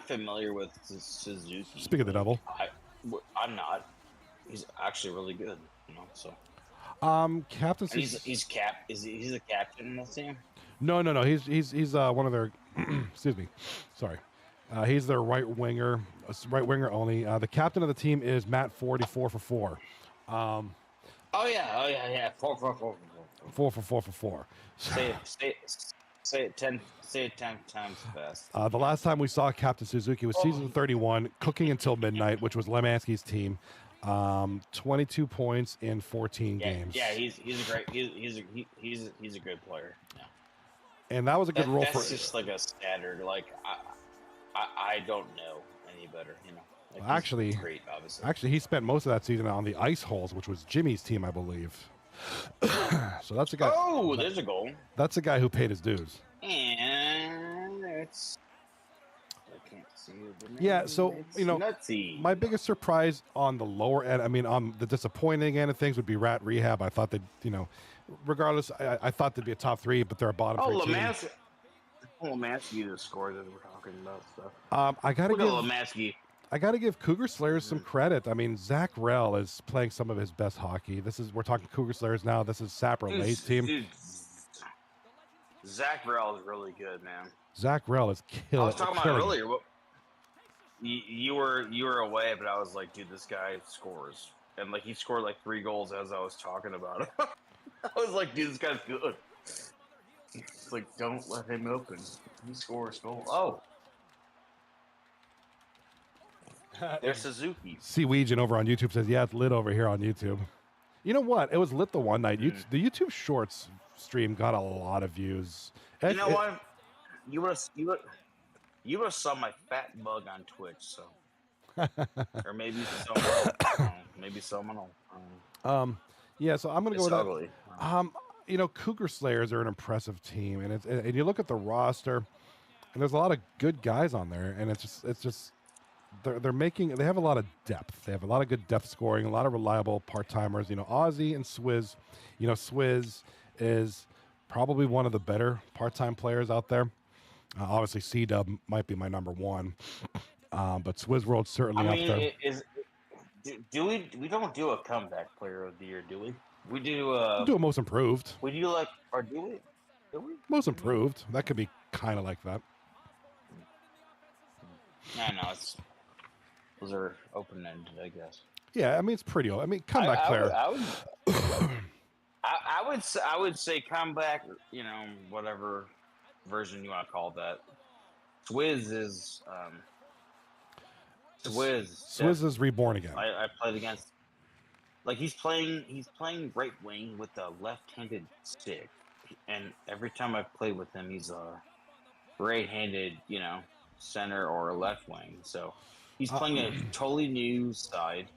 familiar with Suzuki. Speak of the devil. I'm not. He's actually really good, so. Captain And he's a captain in this team? No. He's one of their excuse me. Sorry. He's their right winger only. The captain of the team is Matt 44 for 4. Oh yeah. 4 4 for 4. Say it 10 times fast. The last time we saw Captain Suzuki was season 31, Cooking Until Midnight, which was Lemansky's team. 22 points in 14 games. Yeah, he's a great he's a good player. Yeah. And that was a good role for. That's just like a standard. Like I don't know any better. Like, actually, he's great, obviously. Actually, he spent most of that season on the Ice Holes, which was Jimmy's team, I believe. So that's a guy. Oh, there's a goal. That's a guy who paid his dues. And it's. I can't see it. Yeah, so nutsy. My biggest surprise on the lower end, on the disappointing end of things, would be Rehab. I thought regardless, I thought they'd be a top 3, but they're a bottom 3 team. Lemansky, the score that we're talking about stuff. I gotta give Cougar Slayers some credit. Zach Rell is playing some of his best hockey. We're talking Cougar Slayers now. This is Sapper Lay's team. Dude, Zach Rell is really good, man. Zach Rell is killing. I was talking about earlier. You were away, but I was like, dude, this guy scores, and like he scored like 3 goals as I was talking about it. I was like, dude, this guy's good. It's like, don't let him open. He scores goals. Oh. There's Suzuki. Seawegian over on YouTube says, yeah, it's lit over here on YouTube. You know what? It was lit the one night. The YouTube Shorts stream got a lot of views. You know what? You would have saw my fat bug on Twitch, so. Or maybe someone else. Yeah, so I'm going to go with ugly. that. Cougar Slayers are an impressive team, and you look at the roster, and there's a lot of good guys on there, and it's just they have a lot of depth. They have a lot of good depth scoring, a lot of reliable part-timers. Ozzy and Swizz. Swizz is probably one of the better part-time players out there. Obviously, C-Dub might be my number 1, but Swizz World's certainly up there. We don't do a comeback player of the year, do we? We do. We do a most improved. We do or do we? Do we? Most improved. That could be kind of like that. No, those are open-ended, I guess. Yeah, it's pretty old. Comeback player. I would say comeback. Whatever version you want to call that. Swizz is. Swizz is reborn again. I played against. Like he's playing right wing with a left-handed stick, and every time I've played with him, he's a right-handed, center or left wing. So he's playing a totally new side,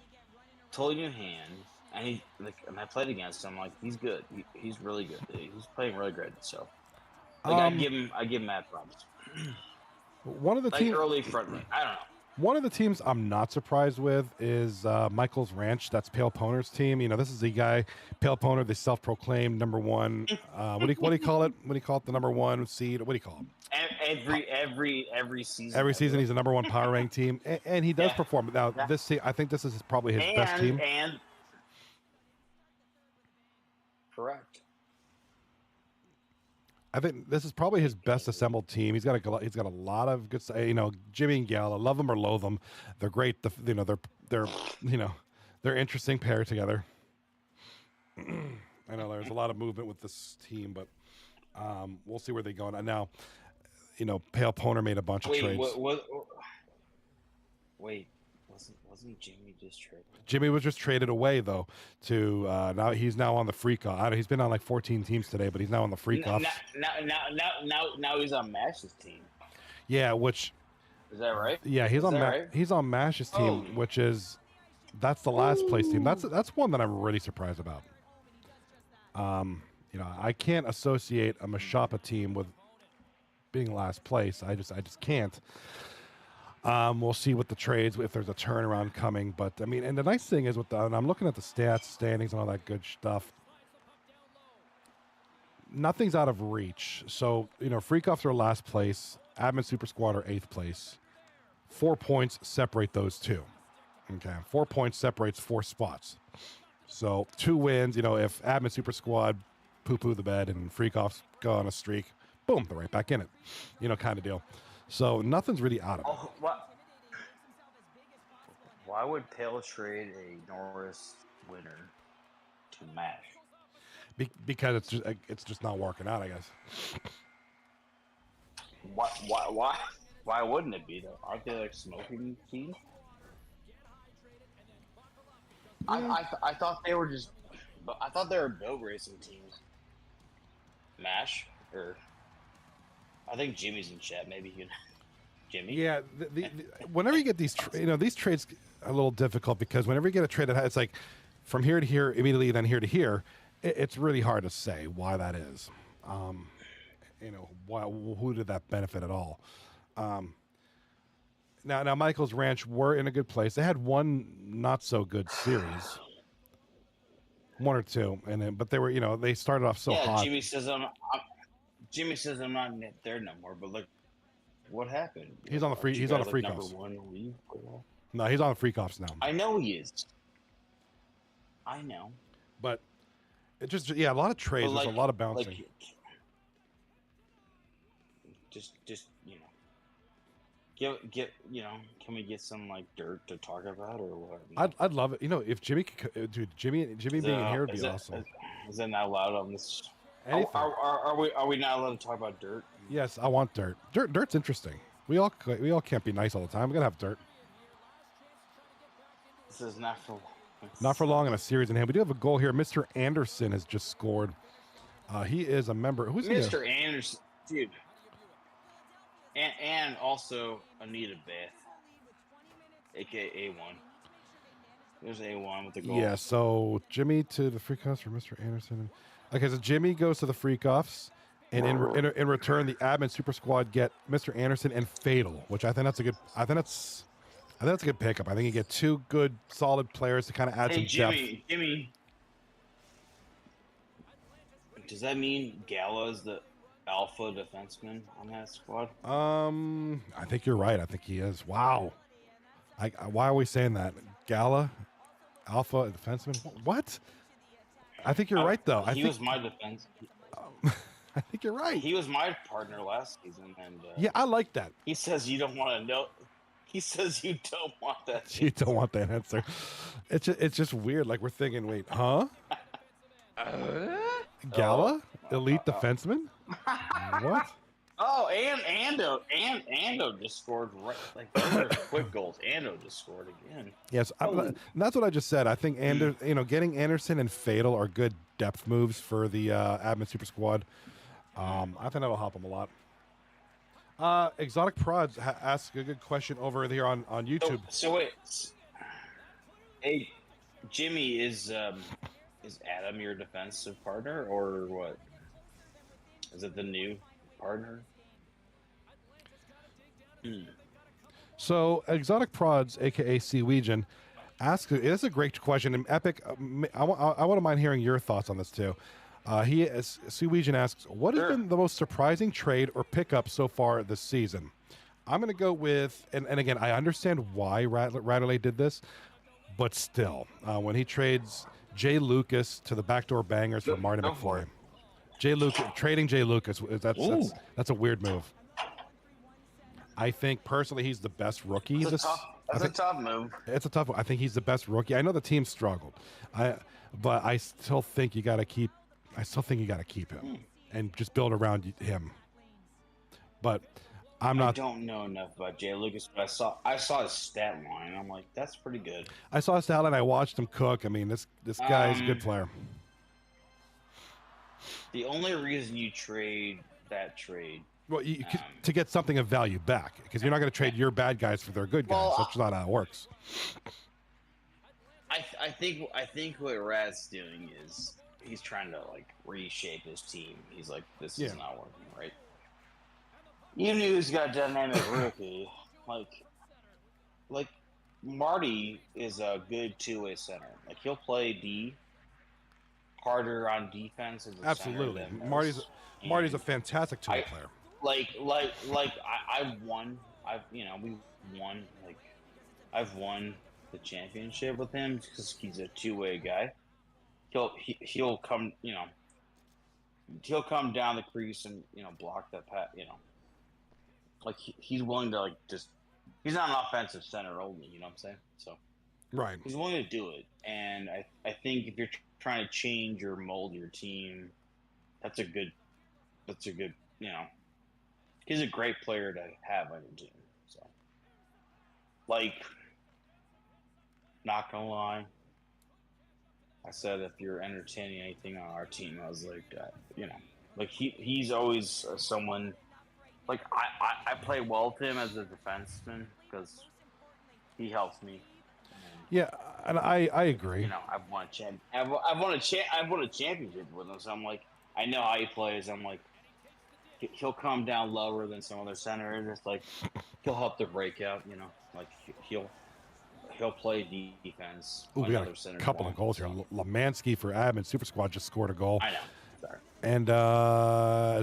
totally new hand, and and I played against him. Like he's good. He's really good. He's playing really good. So I give him mad props. One of the teams early front line. I don't know. One of the teams I'm not surprised with is Michael's Ranch. That's Pale Poner's team. This is the guy, Pale Poner, the self-proclaimed number 1. What do you call it? What do you call it? The number 1 seed? What do you call him? Every season. Every season, he's the number 1 power rank team, and he does perform. Now, I think this is probably his best team. And correct. I think this is probably his best assembled team. He's got a lot of good. Jimmy and Gala, love them or loathe them, they're great. They're interesting pair together. I know there's a lot of movement with this team, but we'll see where they go. And now, Pale Poner made a bunch of trades. Wait, Wasn't Jimmy just traded? Jimmy was just traded away though to now he's now on the freak off. I don't, he's been on like 14 teams today, but he's now on the freak offs. Now he's on Mash's team. Yeah, which is that right? Yeah, he's he's on Mash's team, which is that's the last place team. That's one that I'm really surprised about. You know, I can't associate a Mashapa team with being last place. I just can't. We'll see with the trades if there's a turnaround coming. But I mean, and the nice thing is with and I'm looking at the stats, standings, and all that good stuff. Nothing's out of reach. So you know, Freakoffs are last place. Admin Super Squad are 8th place. 4 points separate those two. Okay, 4 points separates 4 spots. So 2 wins. You know, if Admin Super Squad poo-poo the bed and Freakoffs go on a streak, boom, they're right back in it. You know, kind of deal. So nothing's really out of it. What? Why would Pale trade a Norris winner to Mash? Because it's just not working out, I guess. Why wouldn't it be though? Aren't they like smoking teams? I thought they were just. I thought they were boat racing teams. Mash or. I think Jimmy's in chat. Maybe you know, Jimmy. Yeah, whenever you get these, these trades are a little difficult because whenever you get a trade that it's like from here to here immediately, then here to here, it's really hard to say why that is. You know, who did that benefit at all? Now Michael's Ranch were in a good place. They had one not so good series, 1 or 2, and then but they were they started off so hot. Jimmy says I'm not there no more, but look, what happened? He's on the free. He's on the freak offs. No, he's on the freak offs now. I know he is. I know. But it just a lot of trades. There's a lot of bouncing. Like, just get can we get some like dirt to talk about or what? I'd love it. If Jimmy could, dude, Jimmy being here would be awesome. Is that not allowed on this? Are we not allowed to talk about dirt? Yes, I want dirt. Dirt's interesting. We all can't be nice all the time. We gotta have dirt. This is not for long. Not for long in a series in hand. We do have a goal here. Mr. Anderson has just scored. He is a member. Who's Mr. Anderson, dude? And also Anita Beth, aka A1. There's A1 with the goal. Yeah. So Jimmy to the freak offs for Mr. Anderson. Okay, so Jimmy goes to the freak offs, and in return, the admin super squad get Mr. Anderson and Fatal, which I think that's a good. I think that's a good pickup. I think you get 2 good, solid players to kind of add some depth. Jimmy, does that mean Gala is the alpha defenseman on that squad? I think you're right. I think he is. Wow. Why are we saying that? Gala, alpha defenseman. What? I think you're right, though. He was my defense. I think you're right. He was my partner last season, and yeah, I like that. He says you don't want to know. He says you don't want that. You don't want that answer. It's just weird. Like we're thinking, wait, huh? Gala, elite defenseman. What? Oh, and Ando just scored right. Like those are quick goals. Ando just scored again. Yes, that's what I just said. I think getting Anderson and Fatal are good depth moves for the admin super squad. I think that'll help them a lot. Exotic Prods asked a good question over here on YouTube. So wait, hey, Jimmy, is Adam your defensive partner or what? Is it the new partner? So Exotic Prods, aka Seawegian, asks. It's a great question. And Epic, I wouldn't mind hearing your thoughts on this too. Seawegian asks, what has been the most surprising trade or pickup so far this season? I'm going to go with, and again, I understand why Radley did this, but still, when he trades Jay Lucas to the Backdoor Bangers for Martin McFly. Trading Jay Lucas, that's a weird move. I think personally he's the best rookie. That's a tough move. It's a tough one. I think he's the best rookie. I know the team struggled, but I still think you got to keep. I still think you got to keep him and just build around him. But I'm I not. don't know enough about Jay Lucas, but I saw his stat line. And I'm like, that's pretty good. I saw his talent. I watched him cook. I mean, this guy is a good player. The only reason you trade that trade, Well, to get something of value back, because you're not going to trade your bad guys for their good guys. That's not how it works. I think what Rad's doing is he's trying to like reshape his team. He's like, this is not working, right? You knew he's got a dynamic rookie, like Marty is a good two-way center. Like he'll play D harder on defense as a Absolutely. center than Marty's a fantastic two-way player. I've won. We've won. Like I've won the championship with him because he's a two-way guy. He'll come. He'll come down the crease and block that pass. Like he's willing to like just. He's not an offensive center only. You know what I'm saying? So. Right. He's willing to do it, and I think if you're trying to change or mold your team, that's a good. He's a great player to have on your team. So, like, not gonna lie, I said if you're entertaining anything on our team, I was like, like he's always someone. Like I play well with him as a defenseman because he helps me. Yeah, and I agree. I've won a championship with him, so I'm like, I know how he plays. I'm like, he'll come down lower than some other centers. It's like he'll help the breakout. Like he'll play defense. Ooh, we got a couple of goals here. Lemansky for Admin Super Squad just scored a goal. I know. Sorry. And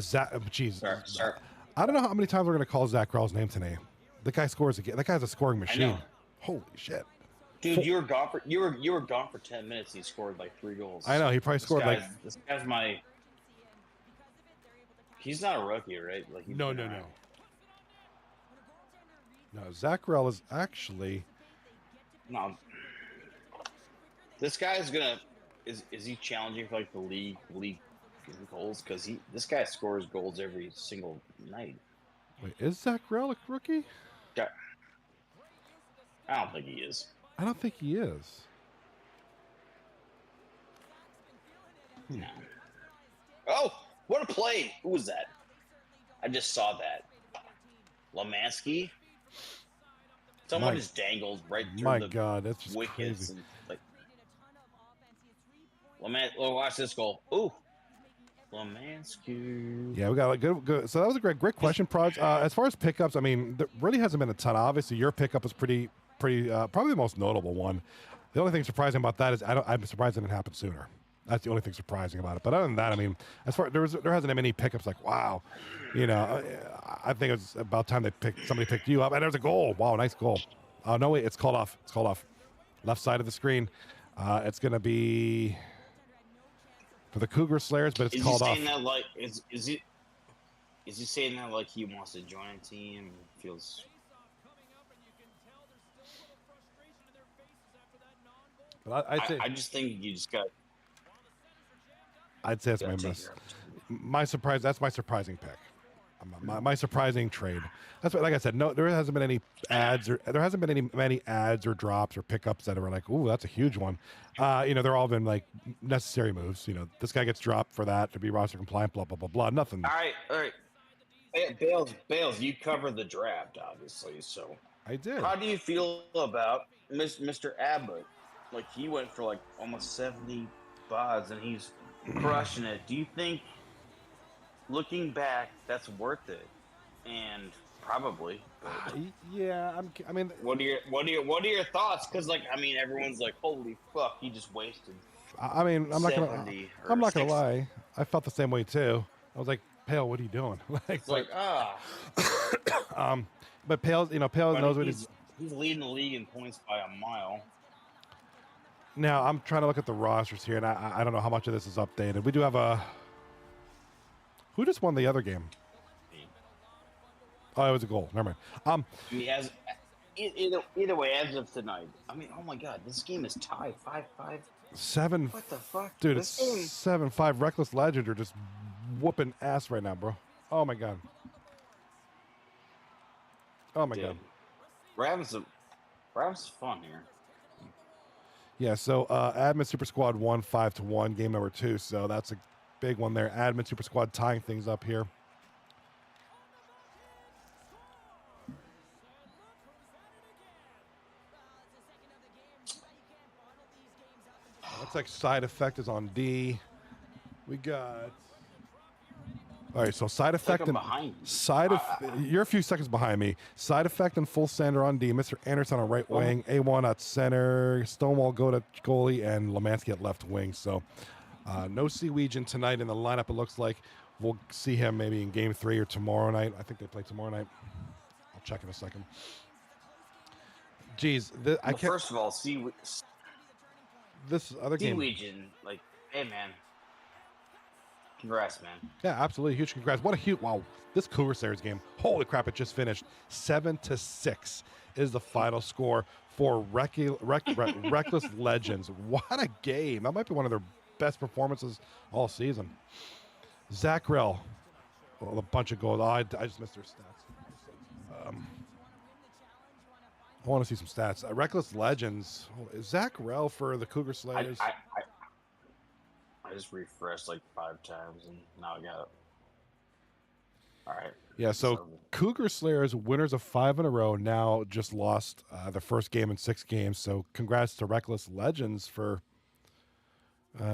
Sorry. I don't know how many times we're going to call Zach Krell's name today. The guy scores again. That guy's a scoring machine. Holy shit. Dude, you were gone for 10 minutes. He scored like 3 goals. I know. He probably scored this guy's my. He's not a rookie, right? Like no. Zach Krell is actually. No. This guy's gonna. Is he challenging for like the league goals? Because this guy scores goals every single night. Wait, is Zach Krell a rookie? I don't think he is. I don't think he is. No. Oh, what a play! Who was that? I just saw that. Lemansky? Someone just dangled right through the God, that's just wickets. crazy. And, watch this goal. Ooh. Lemansky. Yeah, we got a good. So that was a great question, Proj. As far as pickups, I mean, there really hasn't been a ton. Obviously, your pickup is pretty, probably the most notable one. The only thing surprising about that is I'm surprised it didn't happen sooner. That's the only thing surprising about it. But other than that, I mean, as far there hasn't been any pickups like wow, I think it was about time somebody picked you up, and there's a goal. Wow, nice goal. Oh no, wait, it's called off. It's called off. Left side of the screen. It's gonna be for the Cougar Slayers, but it's called off. Is he saying that like he wants to join a team? Feels. But I just think you just got. I'd say it's my surprise. That's my surprising pick. My surprising trade. That's what, like I said, no, there hasn't been any ads or there hasn't been many ads or drops or pickups that are like, ooh, that's a huge one. They're all been like necessary moves. This guy gets dropped for that to be roster compliant, blah, blah, blah, blah. Nothing. All right. Bales, you covered the draft, obviously. So I did. How do you feel about Mr. Abbott? Like he went for like almost 70 bods and he's crushing it. Do you think, looking back, that's worth it? And probably. Yeah, I mean, what are your thoughts? Because everyone's like, holy fuck, he just wasted. I mean, I'm not gonna lie. I felt the same way too. I was like, Pale, what are you doing? But Pale knows what he's leading the league in points by a mile. Now, I'm trying to look at the rosters here, and I don't know how much of this is updated. We do have who just won the other game? Oh, it was a goal. Never mind. Either way, as of tonight, oh my God, this game is tied 5-5. 7. What the fuck? Dude, it's 7-5. Reckless Legend are just whooping ass right now, bro. Oh my God. Oh my Dude, god. we're having some fun here. Yeah, so Admin Super Squad won 5-1, game number 2. So that's a big one there. Admin Super Squad tying things up here. Looks like Side Effect is on D. We got. All right, so Side Effect I'm and behind you. You're a few seconds behind me. Side Effect and Full Sender on D. Mr. Anderson on right wing. A1 at center. Stonewall go to goalie, and Lemansky at left wing. So no Seawegian tonight in the lineup. It looks like we'll see him maybe in Game 3 or tomorrow night. I think they play tomorrow night. I'll check in a second. Geez, I can't. First of all, This other game. Seawegian, like, hey man, congrats, man. Yeah, absolutely. Huge congrats. What a huge, wow. This Cougar Slayers game. Holy crap, it just finished. 7-6 is the final score for Reckless Legends. What a game. That might be one of their best performances all season. Zach Rell. Well, a bunch of goals. Oh, I just missed their stats. I want to see some stats. Reckless Legends. Oh, Zach Rell for the Cougar Slayers. I just refreshed like 5 times and now I got it. All right. Yeah, so Cougar Slayers, winners of 5 in a row, now just lost their first game in 6 games. So congrats to Reckless Legends for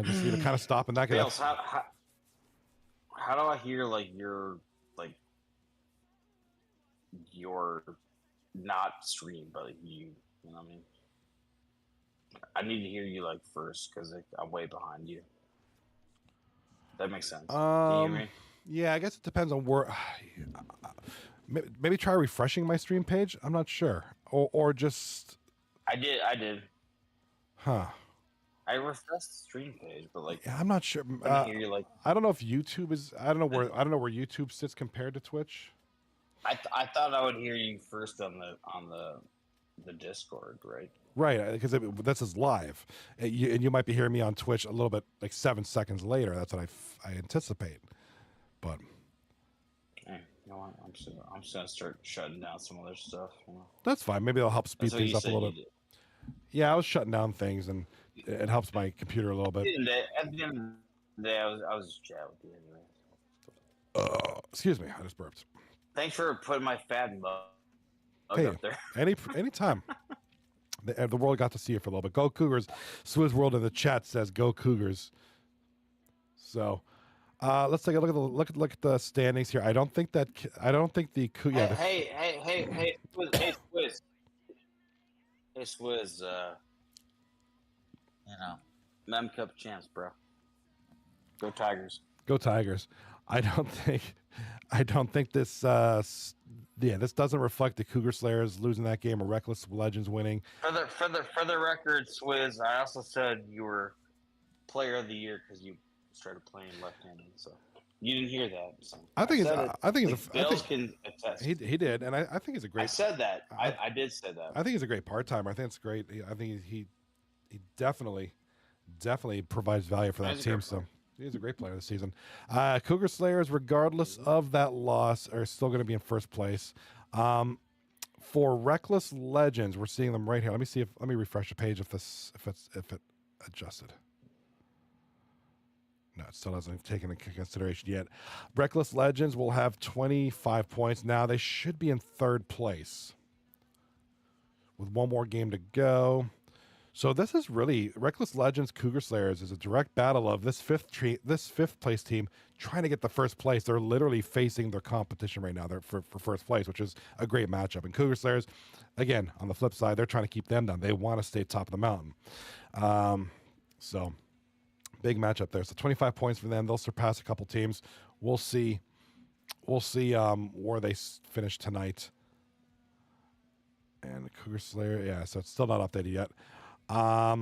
just kind of stopping that. Bales, how do I hear like you're not streamed, but you know what I mean? I need to hear you like first because I'm way behind you. That makes sense. Can you hear me? Yeah, I guess it depends on where. Maybe try refreshing my stream page. I'm not sure, or just. I did. Huh. I refreshed the stream page, but like. Yeah, I'm not sure. I hear you like. I don't know if YouTube is. I don't know where YouTube sits compared to Twitch. I thought I would hear you first on the Discord, right? Right, because this is live, and you might be hearing me on Twitch a little bit like 7 seconds later. That's what I anticipate. But hey, you know what? I'm just gonna start shutting down some other stuff. You know? That's fine. Maybe it'll help speed things up a little bit. Yeah, I was shutting down things, and it helps my computer a little bit. At the end of the day, I was just chatting with you anyway. Excuse me, I just burped. Thanks for putting my fat mug up there. Anytime. The world got to see it for a little bit. Go Cougars. Swizz World in the chat says go Cougars. So let's take a look at the standings here. I don't think the yeah. Hey, Swizz. You know, Mem Cup champs, bro. Go Tigers. Go Tigers. I don't think this this doesn't reflect the Cougar Slayers losing that game or Reckless Legends winning. For the record, Swizz, I also said you were player of the year because you started playing left-handed. So you didn't hear that. So I think Bales can attest. He did, and I think he's a great. I said that. I did say that. I think he's a great part-timer. I think it's great. I think he definitely provides value for that team. So. He's a great player this season. Cougar Slayers, regardless of that loss, are still going to be in first place. For Reckless Legends, we're seeing them right here. Let me refresh the page if it adjusted. No, it still hasn't taken into consideration yet. Reckless Legends will have 25 points. Now they should be in third place with one more game to go. So this is really Reckless Legends Cougar Slayers is a direct battle of this fifth place team trying to get the first place. They're literally facing their competition right now. They're for first place, which is a great matchup. And Cougar Slayers, again, on the flip side, they're trying to keep them down. They want to stay top of the mountain. So big matchup there. So 25 points for them. They'll surpass a couple teams. We'll see where they finish tonight. And the Cougar Slayer, yeah. So it's still not updated yet. What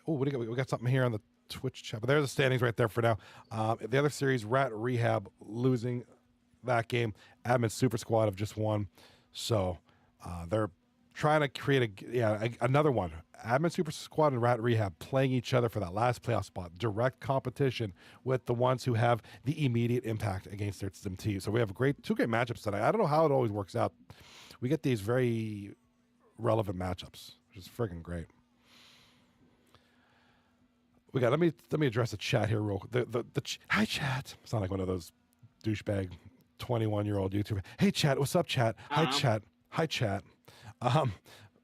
do you got? We got something here on the Twitch chat, but there's the standings right there for now. The other series, Rat Rehab losing that game. Admin Super Squad have just won, so they're trying to create another one. Admin Super Squad and Rat Rehab playing each other for that last playoff spot. Direct competition with the ones who have the immediate impact against their team. So we have two great matchups tonight. I don't know how it always works out we get these very relevant matchups, which is freaking great. We got. Let me address the chat here real quick. Hi chat. Sound like one of those douchebag 21-year-old YouTuber. Hey chat, what's up chat? Hi chat. Hi chat.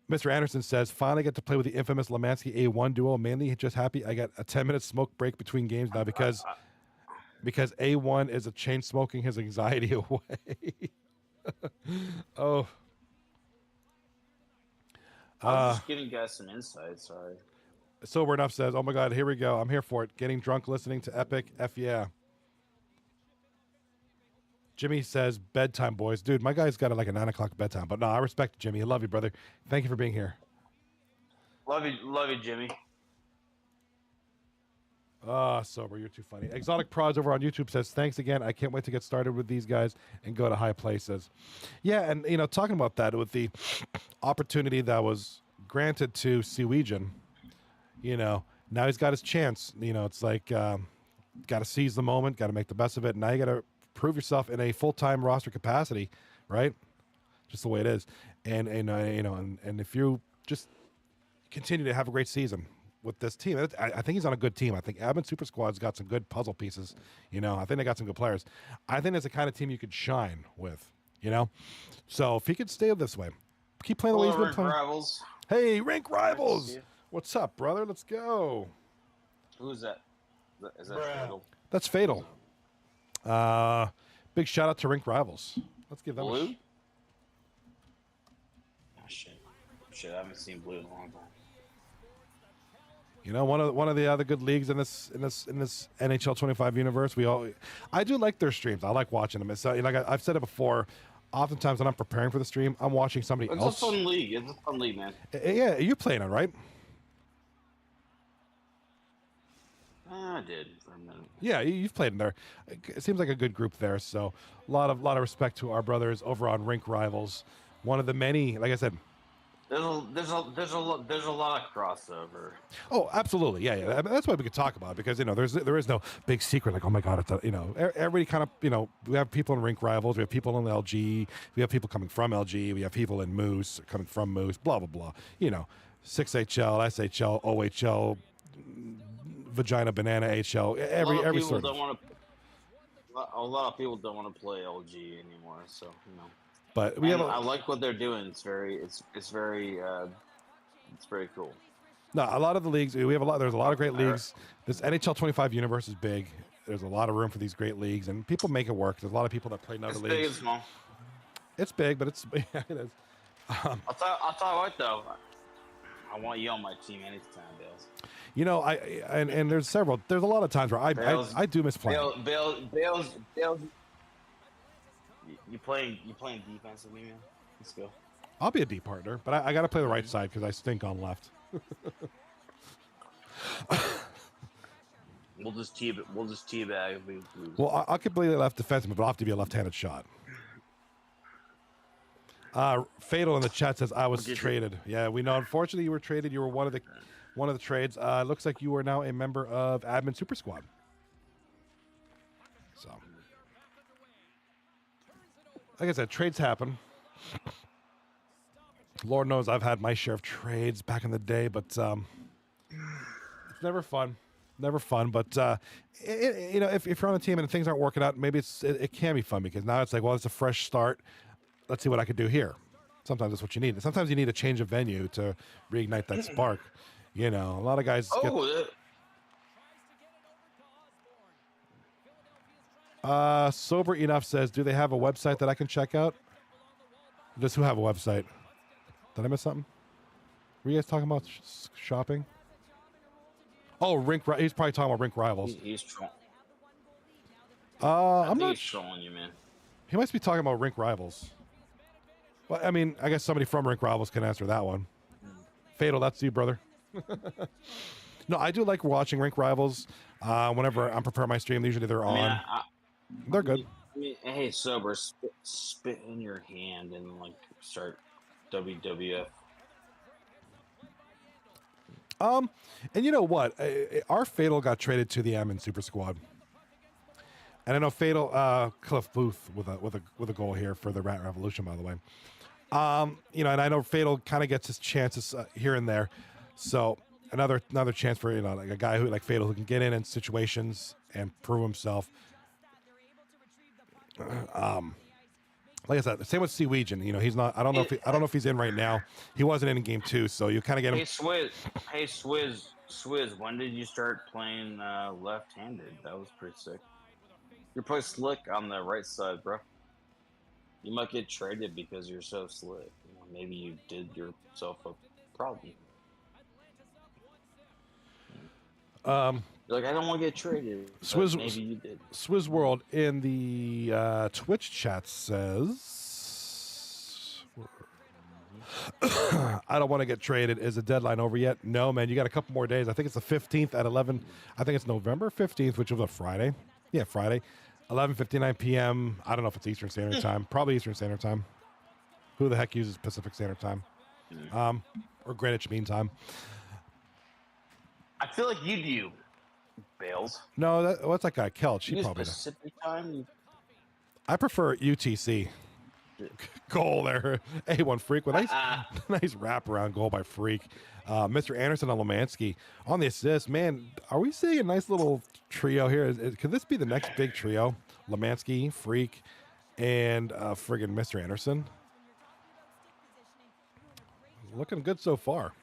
Mr. Anderson says, finally get to play with the infamous Lemansky A1 duo. Mainly just happy I got a 10-minute smoke break between games now because A1 is a chain smoking his anxiety away. Oh. I was just giving you guys some insight, sorry. Sober Enough says, oh my God, here we go. I'm here for it. Getting drunk listening to Epic. F yeah. Jimmy says, bedtime, boys. Dude, my guy's got like a 9 o'clock bedtime. But no, I respect Jimmy. I love you, brother. Thank you for being here. Love you, Jimmy. Sober, you're too funny. Exotic Prods over on YouTube says, thanks again. I can't wait to get started with these guys and go to high places. Yeah, and, you know, talking about that with the opportunity that was granted to Sewegian, you know, now he's got his chance. You know, it's like, got to seize the moment, got to make the best of it. Now you got to prove yourself in a full-time roster capacity, right? Just the way it is. And you know, and if you just continue to have a great season with this team, I think he's on a good team. I think Admin Super Squad's got some good puzzle pieces. You know, I think they got some good players. I think it's the kind of team you could shine with, you know? So if he could stay this way, keep playing the way he's been playing. Rivals. Hey, Rank Rivals! What's up, brother? Let's go. Who's that? Is that Fatal? That's Fatal. Big shout out to Rink Rivals. Let's give them Blue? a Oh, shit, I haven't seen Blue in a long time. You know, one of the other good leagues in this NHL 25 universe. I do like their streams. I like watching them. It's like I've said it before. Oftentimes when I'm preparing for the stream, I'm watching somebody else. It's a fun league. It's a fun league, man. Yeah, you're playing it, right? I did for a minute. Yeah, you've played in there. It seems like a good group there. So a lot of respect to our brothers over on Rink Rivals. One of the many, like I said. There's a lot of crossover. Oh, absolutely, yeah. I mean, that's why we could talk about it because you know there is no big secret like, oh my God, it's you know, everybody kind of, you know, we have people in Rink Rivals, we have people in LG, we have people coming from LG, we have people in Moose coming from Moose, blah blah blah. You know, 6HL, SHL, OHL, Vagina Banana HL, every sort of. A lot of people don't want to play LG anymore, so you know. But I like what they're doing. It's very cool. No, a lot of the leagues we have there's a lot of great leagues. This NHL 25 universe is big. There's a lot of room for these great leagues, and people make it work. There's a lot of people that play in other leagues. Big and small. It's big, but it's yeah, it is. I'll tell you what though, I want you on my team anytime, Bales. You know, there's a lot of times where I do miss playing. Bales. You playing defensively, man? Let's go. I'll be a D partner, but I got to play the right side because I stink on left. We'll just teabag if we lose. Well, I could play the left defenseman, but I'll have to be a left-handed shot. Fatal in the chat says I was traded. Yeah, we know. Unfortunately, you were traded. You were one of the trades. It looks like you are now a member of Admin Super Squad. So, like I said, trades happen. Lord knows I've had my share of trades back in the day, but it's never fun. Never fun. But you know, if you're on a team and things aren't working out, maybe it can be fun because now it's like, well, it's a fresh start. Let's see what I could do here. Sometimes that's what you need. Sometimes you need a change of venue to reignite that spark. You know, a lot of guys. Sober Enough says, do they have a website that I can check out? Does who have a website? Did I miss something? Were you guys talking about shopping? Oh, he's probably talking about Rink Rivals. He's trolling. I'm not. He's trolling you, man. He must be talking about Rink Rivals. Well, I mean, I guess somebody from Rink Rivals can answer that one. Fatal, that's you, brother. No, I do like watching Rink Rivals. Whenever I'm preparing my stream, usually they're on. They're good. I mean, hey, Sober, spit in your hand and like start WWF. And you know what? Our Fatal got traded to the Admin Super Squad, and I know Fatal Cliff Booth with a goal here for the Rat Revolution. By the way, You know, and I know Fatal kind of gets his chances here and there. So another chance for, you know, like a guy who like Fatal who can get in situations and prove himself. Like I said, the same with Seawegian. You know, he's not. I don't know if he's in right now. He wasn't in game 2, so you kind of get him. Hey Swizz. When did you start playing left-handed? That was pretty sick. You're pretty slick on the right side, bro. You might get traded because you're so slick. You know, maybe you did yourself a problem. You're like, I don't want to get traded. Maybe you did. Swizz World in the Twitch chat says, I don't want to get traded. Is the deadline over yet? No, man. You got a couple more days. I think it's the 15th at 11. I think it's November 15th, which was a Friday. Yeah, Friday. 11:59 p.m. I don't know if it's Eastern Standard Time. Probably Eastern Standard Time. Who the heck uses Pacific Standard Time? Or Greenwich Mean Time? I feel like you do, Bales. No, what's that guy? Kelch. He use probably Pacific Time. I prefer UTC. Goal there. A1 Freak with nice wraparound goal by Freak. Mr. Anderson and Lemansky on the assist. Man, are we seeing a nice little trio here? Could this be the next big trio? Lemansky, Freak, and friggin' Mr. Anderson. Looking good so far.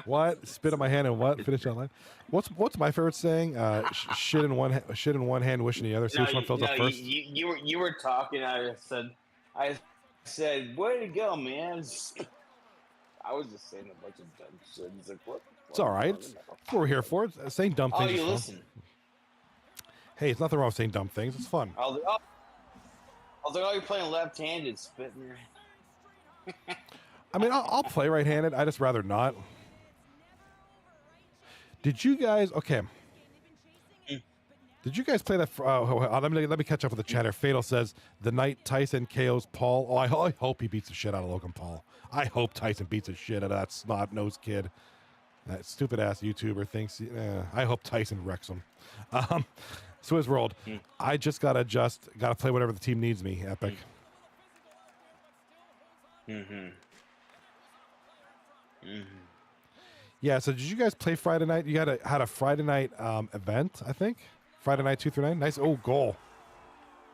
What? Spit in my hand and what? Finish that line. What's my favorite saying? Shit in one hand, wishing the other. See which one fills up first. You were talking. I said, way to go, man. I was just saying a bunch of dumb shit. He's like, what? It's all right. That's what we're here for. Saying dumb things. Oh, you listen. Hey, it's nothing wrong with saying dumb things. It's fun. I was like, oh, you're playing left-handed, spit in your hand. I mean, I'll play right-handed. I just rather not. Did you guys? Okay. Did you guys play that? Let me catch up with the chatter. Fatal says the night Tyson KOs Paul. Oh, I hope he beats the shit out of Logan Paul. I hope Tyson beats the shit out of that snot-nosed kid. That stupid ass YouTuber thinks. I hope Tyson wrecks him. Swizz World. I just gotta play whatever the team needs me. Epic. Yeah. So did you guys play Friday night? You had a Friday night event, I think. Friday night 2 through 9. Nice. Oh, goal.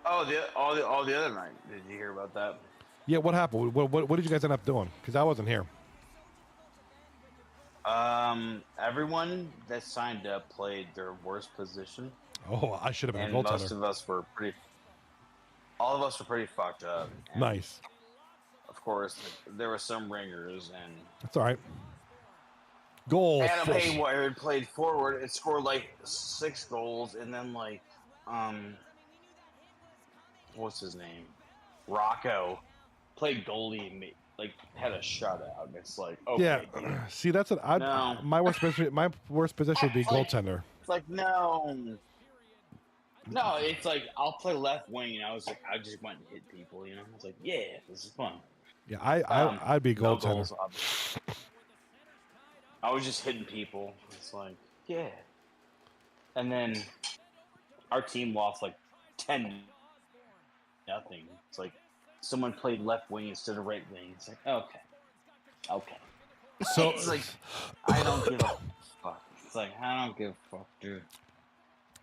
Oh, the other night. Did you hear about that? Yeah. What happened? What did you guys end up doing? Because I wasn't here. Everyone that signed up played their worst position. Oh, I should have been a goaltender. All of us were pretty fucked up. Nice. Of course, there were some ringers, and that's all right. Goal. Adam Hayward played forward and scored like 6 goals, and then like, what's his name? Rocco played goalie and had a shutout. And it's like, okay, yeah. Dude. See, that's what my worst position. My worst position would be goaltender. It's like no. It's like I'll play left wing, and I just went and hit people. You know, I was like, yeah, this is fun. Yeah, I'd be goaltender. No, I was just hitting people. It's like, yeah. And then our team lost like 10-0. It's like someone played left wing instead of right wing. It's like, okay. So it's like I don't give a fuck. It's like I don't give a fuck, dude.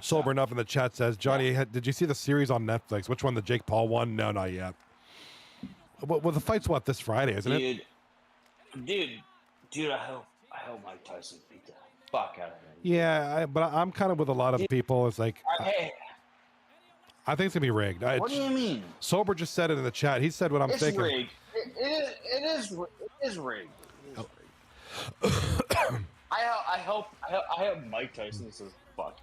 Sober enough in the chat says, Johnny, did you see the series on Netflix? Which one, the Jake Paul one? No, not yet. Well, the fight's this Friday, isn't it? Dude, I hope Mike Tyson beat the fuck out of him. Yeah, but I'm kind of with a lot of people. It's like, I think it's gonna be rigged. What do you mean? Sober just said it in the chat. He said what I'm thinking. Rigged. It is rigged. I hope Mike Tyson says fuck.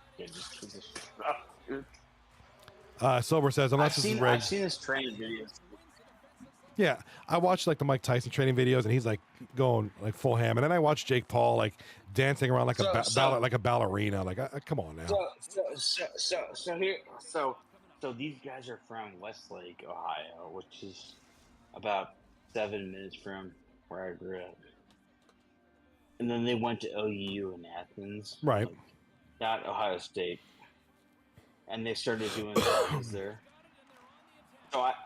Sober says unless this is rigged. I've seen his training videos. Yeah, I watched like the Mike Tyson training videos, and he's like going like full ham. And then I watched Jake Paul like dancing around like a ballerina. Like, come on now. So these guys are from Westlake, Ohio, which is about 7 minutes from where I grew up. And then they went to OU in Athens, right? Not Ohio State. And they started doing things there.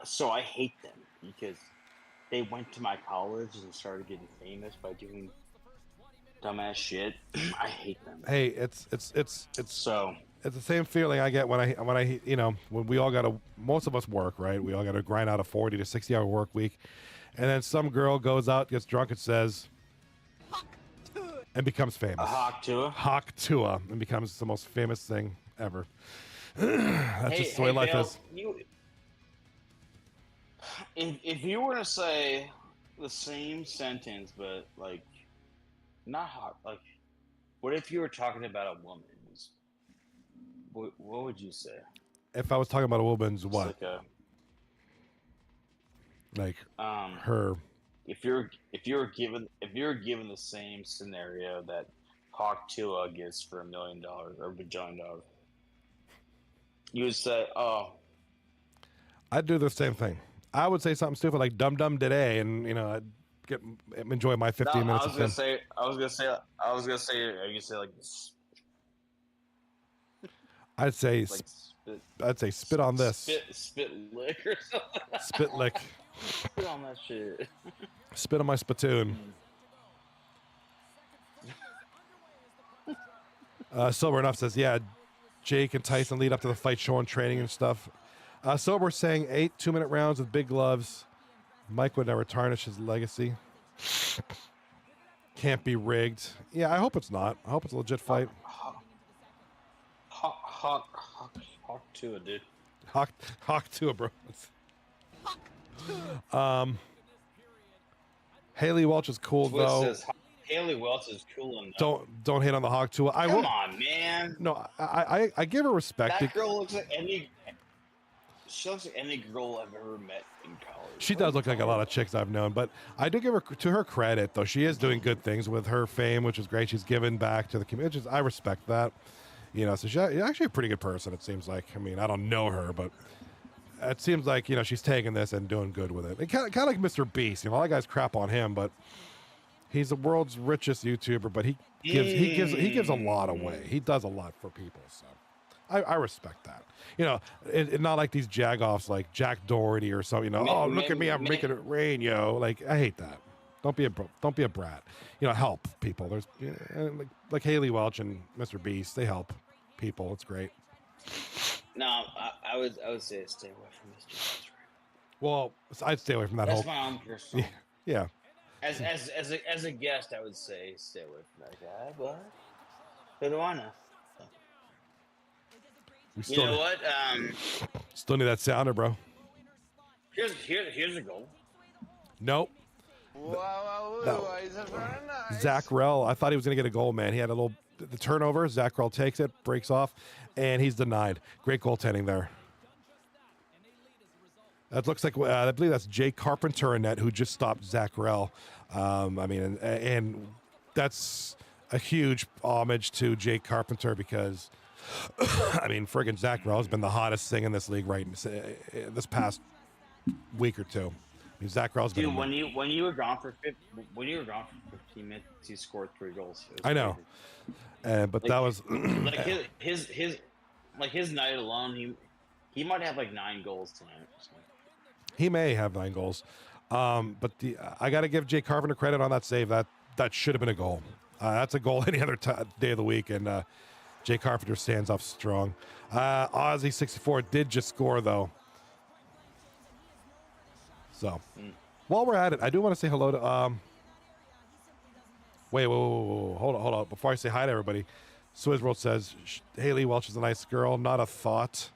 So I hate them because they went to my college and started getting famous by doing dumbass shit. I hate them. Hey, So it's the same feeling I get when I when we all got to, most of us work, right? We all got to grind out a 40 to 60 hour work week, and then some girl goes out, gets drunk, and says, and becomes famous. a hawk to Hawk Tua, and becomes the most famous thing ever. That's just the way life Bill, is. If you were to say the same sentence, but like not hot, like what if you were talking about a woman? What would you say? If I was talking about a woman's It's what? Like her. If you're given the same scenario that Hawk Tua gets for $1 million or $1 bajillion, you would say, "Oh, I'd do the same thing. I would say something stupid like "dum dum today," and I'd enjoy my 15 minutes. I was gonna say, you could say like, I'd say, spit, spit on this. spit lick or something. Spit lick. Spit on that shit. Spit on my spittoon. Sober Enough says, yeah, Jake and Tyson lead up to the fight, showing training and stuff. Sober saying 8 2-minute rounds with big gloves. Mike would never tarnish his legacy. Can't be rigged. Yeah, I hope it's not. I hope it's a legit fight. Hawk Tua, dude. Hawk Tua, bro. Haley Welch is cool though. Haley Welch is cool enough. Don't hate on the Hawk Tua. Come on, man. No, I give her respect. That girl looks like any. She looks like any girl I've ever met in college. She does look like a lot of chicks I've known, but I do give her, to her credit though, she is doing good things with her fame, which is great. She's given back to the community. I respect that. So she's actually a pretty good person, it seems like. I mean, I don't know her, but it seems like, she's taking this and doing good with it. Kind of like Mr. Beast. A lot of guys crap on him, but he's the world's richest YouTuber, but he gives a lot away. He does a lot for people, so I respect that. It's not like these jagoffs like Jack Doherty or something. Look at me, I'm making it rain, Like, I hate that. Don't be a brat. Help people. There's like Haley Welch and Mr. Beast. They help people. It's great. No, I would say stay away from Mr. Beast. Well, I'd stay away from that. That's my own personal. Yeah. As a guest, I would say stay away from that guy. But who do I know? You know what? Still need that sounder, bro. Here's a goal. Nope. No. Zach Rell, I thought he was going to get a goal, man. He had the turnover. Zach Rell takes it, breaks off, and he's denied. Great goaltending there. That looks like, I believe that's Jay Carpenter in net who just stopped Zach Rell. And that's a huge homage to Jay Carpenter because, friggin' Zach Rell has been the hottest thing in this league this past week or two. Zach Rell's been. Dude, when you were gone for 15 minutes, he scored 3 goals. I know, but that was his night alone. He might have 9 goals tonight. He may have 9 goals, but I got to give Jay Carpenter credit on that save. That should have been a goal. That's a goal any other day of the week, and Jay Carpenter stands off strong. Ozzy 64 did just score though. So, while we're at it, I do want to say hello to. Wait, hold on. Before I say hi to everybody, Swissworld says Haley Welch is a nice girl, not a thought.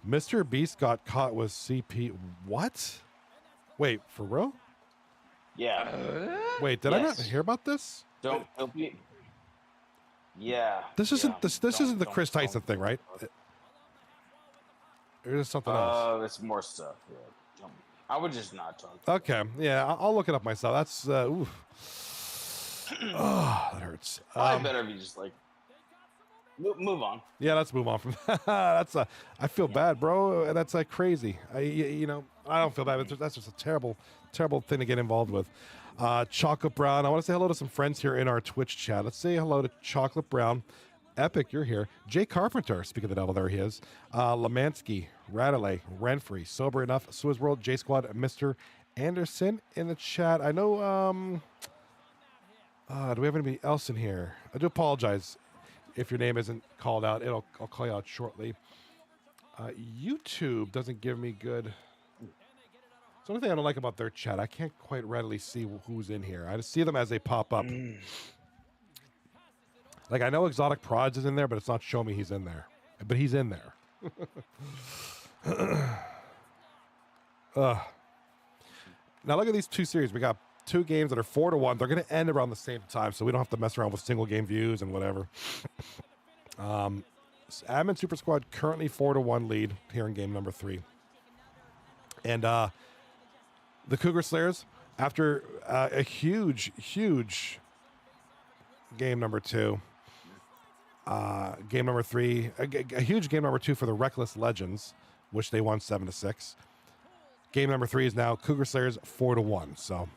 Mr. Beast got caught with CP. What? Wait, for real? Yeah. Wait, did I not hear about this? Don't be. Yeah. This isn't the Chris Tyson thing, right? Or is it something else? It's more stuff. Yeah. I would just not talk. Okay, yeah, I'll look it up myself. That's oof. Oh, that hurts. I better be just move on. Yeah, let's move on from that. I feel bad, bro. That's crazy. I don't feel bad, but that's just a terrible thing to get involved with. Chocolate Brown. I want to say hello to some friends here in our Twitch chat. Let's say hello to Chocolate Brown. Epic, you're here. Jay Carpenter, speaking of the devil, there he is. Lemansky, Radley, Renfrey, Sober Enough, Swiss World, J Squad, Mr. Anderson in the chat. I know, do we have anybody else in here? I do apologize if your name isn't called out. I'll call you out shortly. YouTube doesn't give me good. It's the only thing I don't like about their chat. I can't quite readily see who's in here. I just see them as they pop up. Like, I know Exotic Prods is in there, but it's not showing me he's in there. But he's in there. Now, look at these two series. We got two games that are 4-1. They're going to end around the same time, so we don't have to mess around with single game views and whatever. Admin Super Squad currently 4-1 lead here in game number 3. And the Cougar Slayers, after a huge game number 2, game number 3, a huge game number 2 for the Reckless Legends, which they won 7-6. Game number 3 is now Cougar Slayers 4-1. So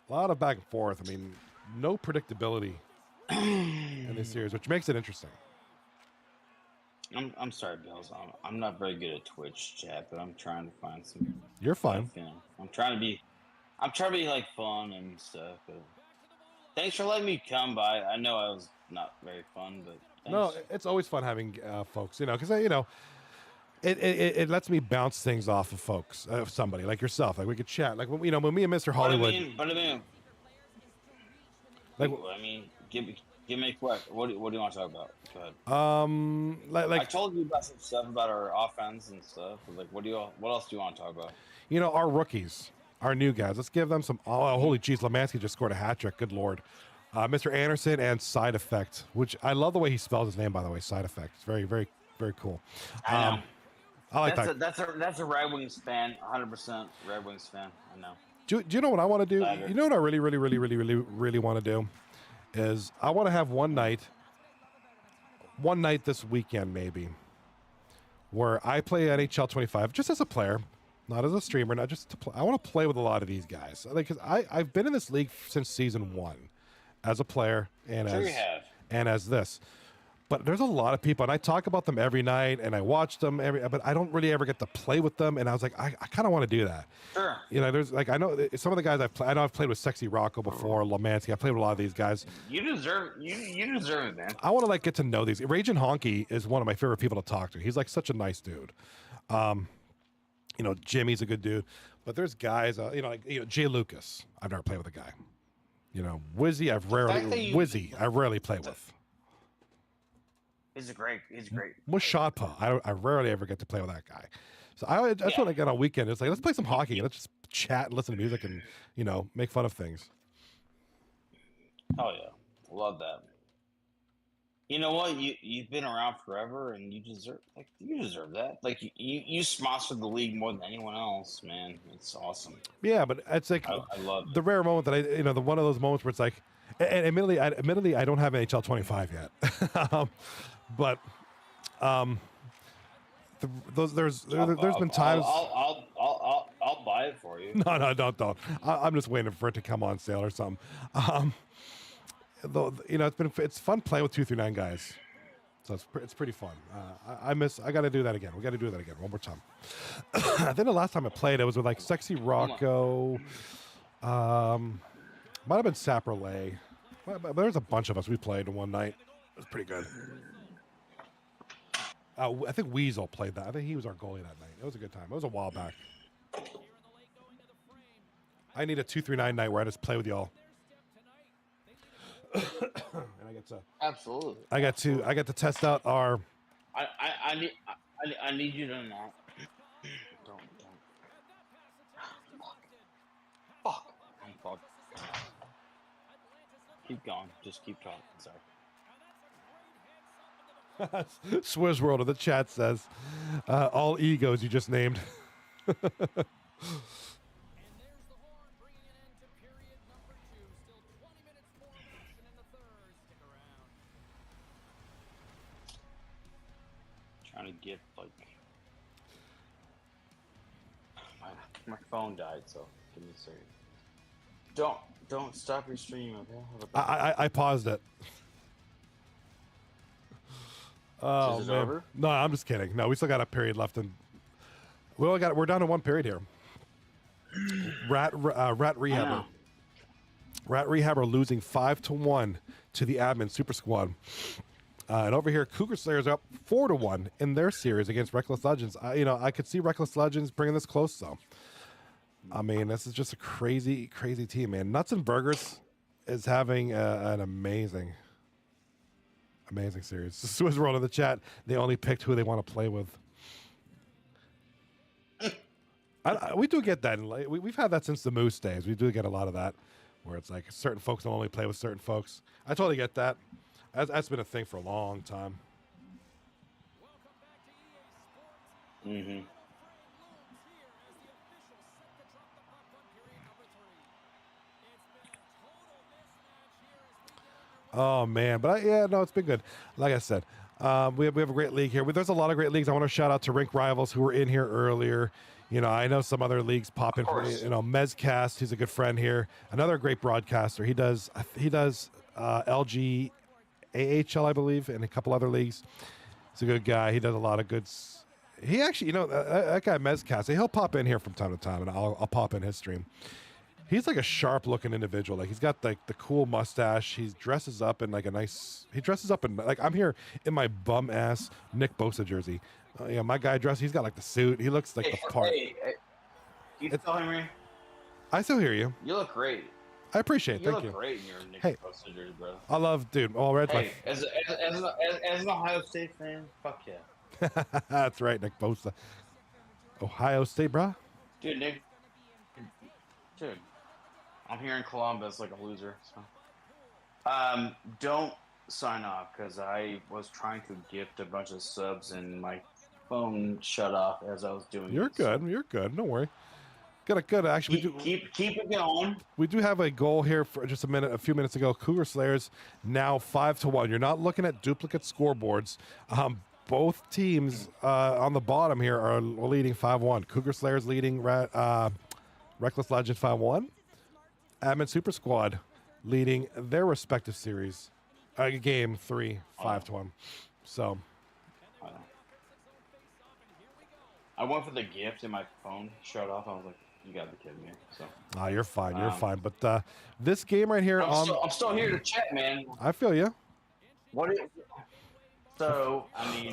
a lot of back and forth. I mean, no predictability in this series, which makes it interesting. I'm sorry, Bills. I'm not very good at Twitch chat, but I'm trying to find some. You're fine. Stuff, you know. I'm trying to be like fun and stuff. But thanks for letting me come by. I know I was not very fun, but thanks. No, it's always fun having folks, because it lets me bounce things off of folks, of somebody like yourself. Like we could chat, like when me and Mr. Hollywood. Give me a question. What do you want to talk about? Go ahead. Like I told you about some stuff about our offense and stuff. Like, what else do you want to talk about? Our rookies, our new guys. Let's give them some. Oh, holy jeez, Lemansky just scored a hat trick. Good lord, Mr. Anderson and Side Effect, which I love the way he spells his name. By the way, Side Effect. It's very, very, very cool. I know. I like that. That's a Red Wings fan. 100% Red Wings fan. I know. Do you know what I want to do? You know what I really, really, really, really, really, really want to do is I want to have one night this weekend maybe where I play NHL 25 just as a player, not as a streamer, not just to play. I want to play with a lot of these guys. Like, cause I've been in this league since season 1 as a player and as this. But there's a lot of people, and I talk about them every night, and I watch them but I don't really ever get to play with them. And I was like, I kind of want to do that. Sure. There's like, I know some of the guys I know I've played with Sexy Rocco before, Lemansky. I played with a lot of these guys. You deserve it, man. I want to get to know these. Raging Honky is one of my favorite people to talk to. He's like such a nice dude. Jimmy's a good dude, but there's guys, Jay Lucas. I've never played with a guy. Wizzy, I rarely play with. He's great. Mushapa, I rarely ever get to play with that guy. So that's what I get on weekend. It's like, let's play some hockey. Let's just chat and listen to music and, make fun of things. Oh, yeah. Love that. You know what? You've been around forever, and you deserve that. Like, you sponsored the league more than anyone else, man. It's awesome. Yeah, but it's like I love the rare moment that the one of those moments where it's like, and admittedly, I don't have NHL 25 yet. But there's been times. I'll buy it for you. No, don't. I'm just waiting for it to come on sale or something. It's fun playing with 239 guys, so it's pretty fun. I got to do that again. We got to do that again one more time. I think the last time I played, it was with like Sexy Rocco. Might have been Saprolay. But there's a bunch of us. We played in one night. It was pretty good. I think Weasel played that. I think he was our goalie that night. It was a good time. It was a while back. I need a 239 night where I just play with y'all. And I get to absolutely. I get to test out our. I need you to not. Don't. Fuck. Keep going. Just keep talking. Sorry. Swizz World of the chat says, all egos you just named. Trying to get my phone died, so give me a second. Don't stop your stream, okay? I paused it. Oh Is it man. over? No, I'm just kidding. No, we still got a period left, and we're down to one period here. Rat Rehab. know. Rat Rehab are losing 5-1 to the Admin Super Squad. And over here, Cougar Slayers are up 4-1 in their series against Reckless Legends. I could see Reckless Legends bringing this close, though. I mean, this is just a crazy, crazy team, man. Nuts and Burgers is having an amazing series. Swizz rolled in the chat. They only picked who they want to play with. We do get that. We've had that since the Moose days. We do get a lot of that, where it's like certain folks don't only play with certain folks. I totally get that. That's been a thing for a long time. Mm-hmm. Oh man, but it's been good. Like I said, we have a great league here. There's a lot of great leagues. I want to shout out to Rink Rivals who were in here earlier. I know some other leagues pop in. Mezcast, he's a good friend here. Another great broadcaster. He does LG AHL, I believe, and a couple other leagues. He's a good guy. He does a lot of good. He actually, that guy Mezcast, he'll pop in here from time to time, and I'll pop in his stream. He's like a sharp-looking individual. Like he's got like the cool mustache. He dresses up in like He dresses up in like I'm here in my bum-ass Nick Bosa jersey. My guy he's got like the suit. He looks like the part. Hey, you still hear me? I still hear you. You look great. I appreciate it. You Thank look you. great in your Nick Hey. Bosa jersey, bro. I love, dude. All red's Hey, as an Ohio State fan, fuck yeah. That's right, Nick Bosa. Ohio State, bruh. Dude, I'm here in Columbus like a loser. So, don't sign off because I was trying to gift a bunch of subs and my phone shut off as I was doing. You're it, good. so. You're good. Don't worry. Good. Actually, Keep it going. We do have a goal here for just a few minutes ago. Cougar Slayers now 5-1. You're not looking at duplicate scoreboards. Both teams on the bottom here are leading 5-1. Cougar Slayers leading Reckless Legend 5-1. Admin Super Squad leading their respective series. Game 3, 5-1. So. I went for the gift and my phone shut off. I was like, you gotta be kidding me. So. You're fine. You're fine. But this game right here I'm still here to chat, man. I feel you. So, I mean,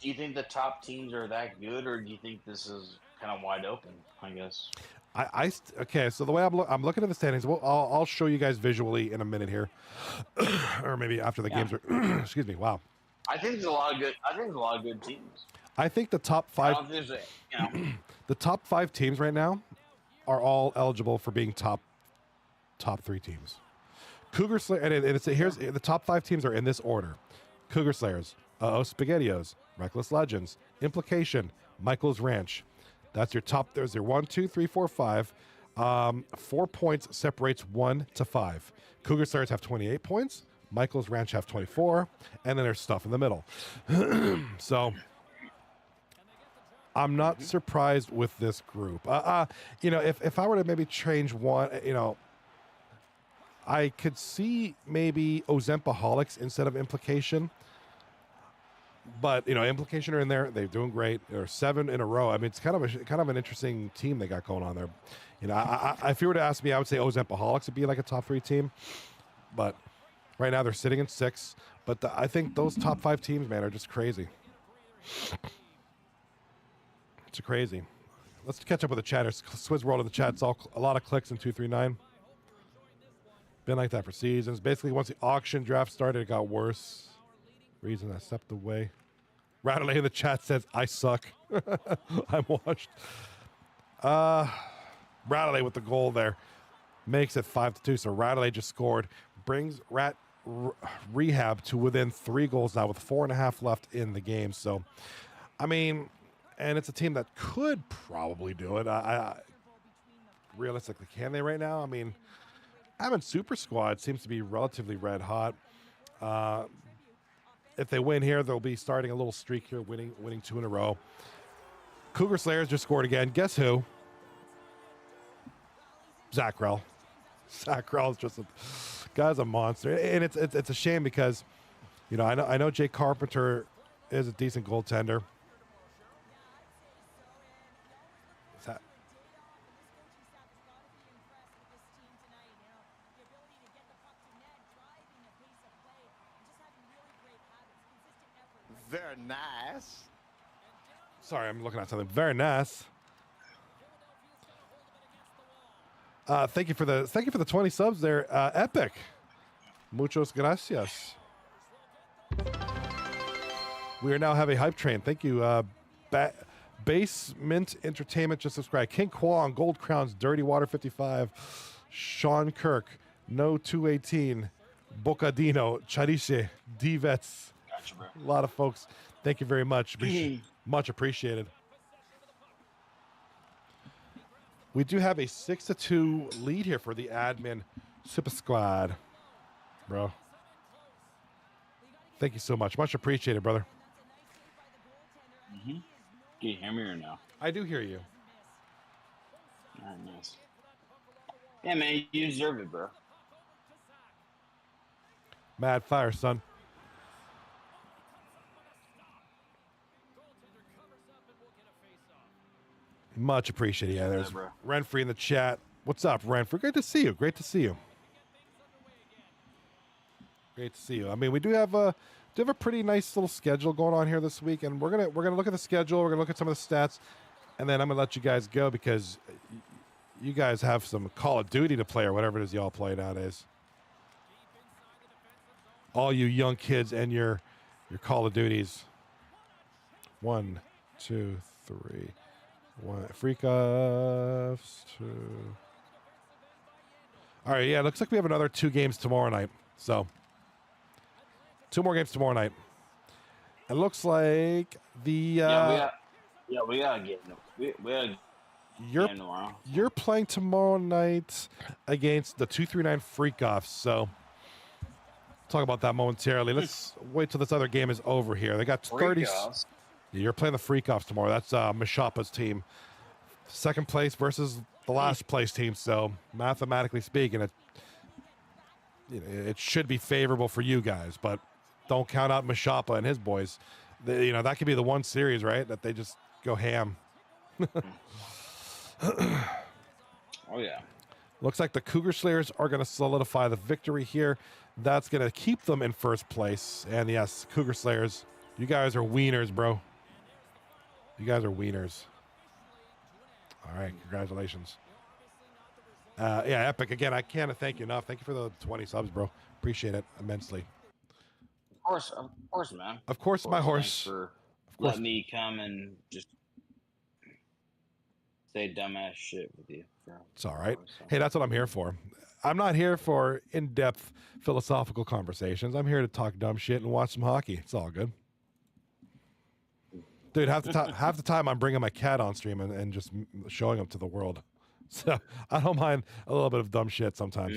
do you think the top teams are that good, or do you think this is kind of wide open, I guess? Okay, so the way I'm looking at the standings, I'll show you guys visually in a minute here, or maybe after the games are. Excuse me. Wow. I think there's a lot of good teams. I think the top 5. I don't think there's the top 5 teams right now are all eligible for being top 3 teams. Cougar Slayers, here's the top 5 teams are in this order: Cougar Slayers, SpaghettiOs, Reckless Legends, Implication, Michael's Ranch. That's your top. There's your 1, 2, 3, 4, 5. 4 points separates 1 to 5. Cougar Slayers have 28 points. Michael's Ranch have 24, and then there's stuff in the middle. So I'm not surprised with this group. If I were to maybe change one, I could see maybe Ozempaholics instead of Implication. But Implication are in there; they're doing great. They're 7 in a row. I mean, it's kind of an interesting team they got going on there. If you were to ask me, I would say Ozempaholics would be like a top 3 team. But right now they're sitting in 6. But I think those top 5 teams, man, are just crazy. It's crazy. Let's catch up with the chatters. Swizz roll in the chat. It's all a lot of clicks in 239. Been like that for seasons. Basically, once the auction draft started, it got worse. Reason I stepped away. Rattley in the chat says, I suck. I'm washed. Rattley with the goal there. Makes it 5-2. So Rattley just scored. Brings Rehab to within 3 goals now with 4.5 left in the game. So, I mean, and it's a team that could probably do it. Realistically, can they right now? I mean, Admin Super Squad seems to be relatively red hot. If they win here, they'll be starting a little streak here, winning 2 in a row. Cougar Slayers just scored again. Guess who? Zach Rell. Zach Rell is just guy's a monster, and it's a shame because You know, I know Jake Carpenter is a decent goaltender. Is that? Very nice. Sorry, I'm looking at something. Very nice. Thank you for the 20 subs there, Epic. Muchos gracias. We are now have a hype train. Thank you, Basement Entertainment. Just subscribe. King Kwong, Gold Crowns, Dirty Water 55, Sean Kirk, No 218, Bocadino, Chariche, D-Vets. Gotcha, bro. A lot of folks. Thank you very much. Much appreciated. We do have a 6-2 lead here for the admin Super Squad, bro. Thank you so much. Much appreciated, brother. Mm-hmm. Can you hear me or no? I do hear you. All right, nice. Yeah, man, you deserve it, bro. Mad fire, son. Much appreciated. Yeah, there's Renfrey in the chat. What's up, Renfrey? Great to see you. Great to see you. Great to see you. I mean, we do have a pretty nice little schedule going on here this week, and we're gonna look at the schedule. We're gonna look at some of the stats, and then I'm gonna let you guys go because you guys have some Call of Duty to play or whatever it is y'all play nowadays. All you young kids and your Call of Duties. 1, 2, 3. 1 freak offs. 2. All right, yeah, looks like we have another 2 games tomorrow night. So 2 more games tomorrow night. It looks like the we gotta get tomorrow. You're playing tomorrow night against the 239 freak offs. So talk about that momentarily. Let's wait till this other game is over here. They got 30. You're playing the freak offs tomorrow. That's Mashapa's team. Second place versus the last place team. So mathematically speaking, it should be favorable for you guys, but don't count out Mashapa and his boys. That could be the one series, right? That they just go ham. Oh yeah. Looks like the Cougar Slayers are going to solidify the victory here. That's going to keep them in first place. And yes, Cougar Slayers, you guys are wieners, bro. You guys are wieners. All right, congratulations. Yeah, Epic. Again, I can't thank you enough. Thank you for the 20 subs, bro. Appreciate it immensely. Of course, man. Of course, my horse. For let me come and just say dumbass shit with you. It's all right. Hey, that's what I'm here for. I'm not here for in-depth philosophical conversations. I'm here to talk dumb shit and watch some hockey. It's all good. Dude, half the time I'm bringing my cat on stream and just showing him to the world. So I don't mind a little bit of dumb shit sometimes.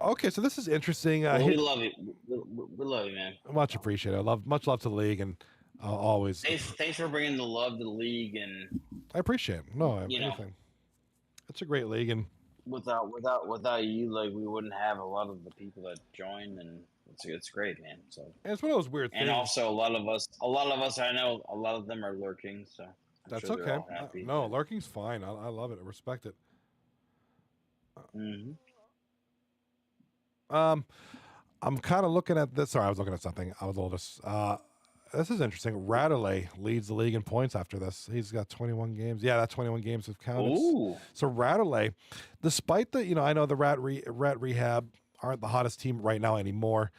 Okay, so this is interesting. We love you. We love you, man. Much appreciated. Much love to the league, and always. Thanks for bringing the love to the league, and I appreciate it. No, anything. It's a great league, and without you, like we wouldn't have a lot of the people that join, and it's great, man. So and it's one of those weird things. And also, a lot of us, I know a lot of them are lurking, so that's okay. No, lurking's fine. I love it. I respect it. I'm kind of looking at this. Sorry, I was looking at something. I was a little just. This is interesting. Radley leads the league in points after this. He's got 21 games. Yeah, that 21 games have counted. Ooh. So Radley, despite the, I know the Rat Rehab aren't the hottest team right now anymore.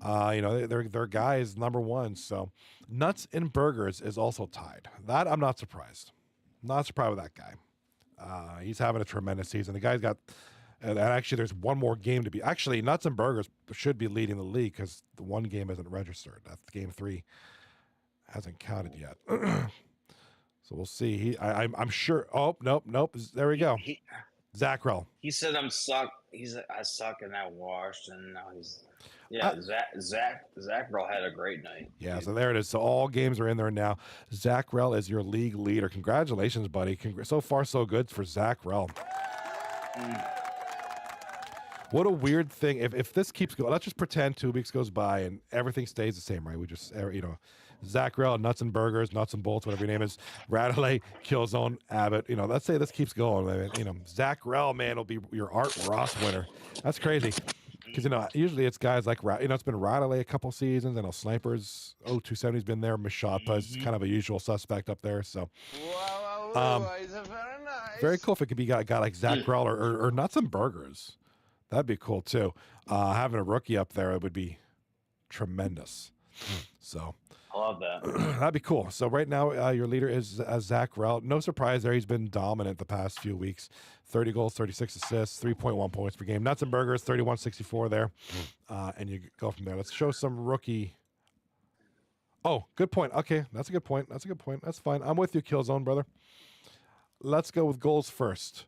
Their guy is number 1. So Nuts and Burgers is also tied. That I'm not surprised. Not surprised with that guy. He's having a tremendous season. The guy's got. And actually, there's one more game to be. Actually, Nuts and Burgers should be leading the league because the one game isn't registered. That's game 3 hasn't counted yet. So we'll see. I'm sure. Oh nope. There we go. Zackrell. He said I'm suck. I suck and I washed, and now he's Zackrell had a great night. Yeah, so there it is. So all games are in there now. Zackrell is your league leader. Congratulations, buddy. So far, so good for Zackrell. What a weird thing. If this keeps going, let's just pretend 2 weeks goes by and everything stays the same, right? We just, Zach Rell, Nuts and Burgers, Nuts and Bolts, whatever your name is, Radley, Killzone, Abbott. Let's say this keeps going. Zach Rell, man, will be your Art Ross winner. That's crazy. Because, usually it's guys like, it's been Radley a couple seasons. Snipers, 270's been there. Mashapa is kind of a usual suspect up there. So, It's very nice. very cool if it could be a guy like Zach Rell or Nuts and Burgers. That'd be cool too. Having a rookie up there, it would be tremendous. So I love that. that'd be cool. So right now, your leader is Zach Rell. No surprise there. He's been dominant the past few weeks. 30 goals, 36 assists, 3.1 points per game. Nuts and Burgers, 31.64 there. And you go from there. Let's show some rookie. Oh, good point. Okay, that's a good point. That's fine. I'm with you, Killzone, brother. Let's go with goals first.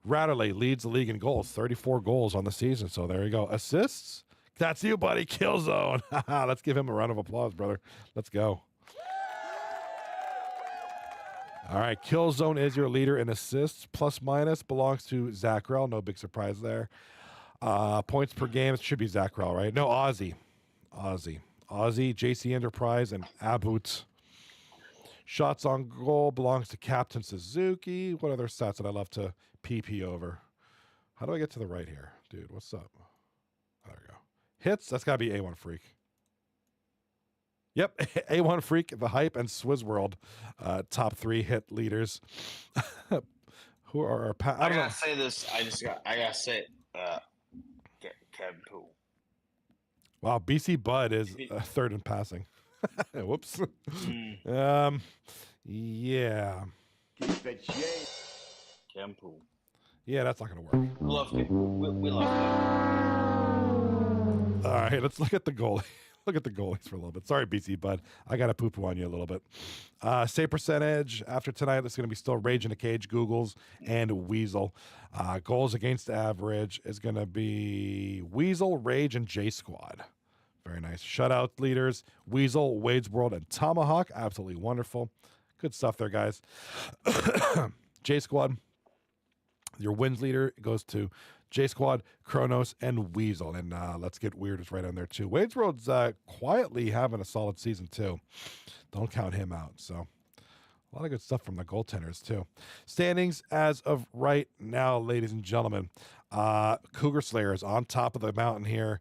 Radley leads the league in goals, 34 goals on the season. So there you go. Assists? That's you, buddy. Killzone. Let's give him a round of applause, brother. Let's go. All right. Killzone is your leader in assists. Plus minus belongs to Zach Rell. No big surprise there. Points per game. It should be Zach Rell, right? No, Ozzy, JC Enterprise, and Abut. Shots on goal belongs to Captain Suzuki. What other stats that I love to PP over? How do I get to the right here? Dude, what's up? There we go. Hits, that's got to be A1 Freak. Yep, A1 Freak, The Hype, and Swizzworld, top 3 hit leaders. Who are our... I gotta say this. I gotta say it. Kevin Pooh. Wow, BC Bud is third in passing. Whoops. Yeah. Kevin Pooh. Yeah, that's not going to work. We love it. We love it. All right, let's look at the goalie. Look at the goalies for a little bit. Sorry, BC Bud. I got to poo-poo on you a little bit. Save percentage after tonight, it's going to be still Rage in the Cage, Googles, and Weasel. Goals against average is going to be Weasel, Rage, and J Squad. Very nice. Shutout leaders, Weasel, Wade's World, and Tomahawk. Absolutely wonderful. Good stuff there, guys. J Squad, your wins leader goes to J Squad, Kronos, and Weasel. And Let's Get Weird is right on there, too. Wade's World's quietly having a solid season, too. Don't count him out. So a lot of good stuff from the goaltenders, too. Standings as of right now, ladies and gentlemen. Cougar Slayer is on top of the mountain here.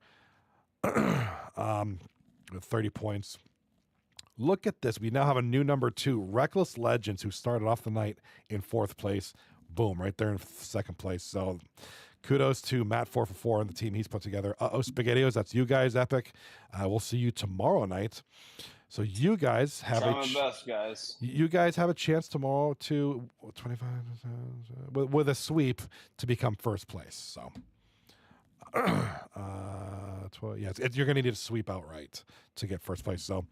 With 30 points. Look at this. We now have a new number 2, Reckless Legends, who started off the night in 4th place. Boom, right there in 2nd place. So kudos to Matt 4for4 and the team he's put together. SpaghettiOs, that's you guys, Epic. We'll see you tomorrow night. So you guys have best, guys. You guys have a chance tomorrow to 25 with a sweep to become 1st place. So 12, yeah, you're going to need to sweep outright to get 1st place. So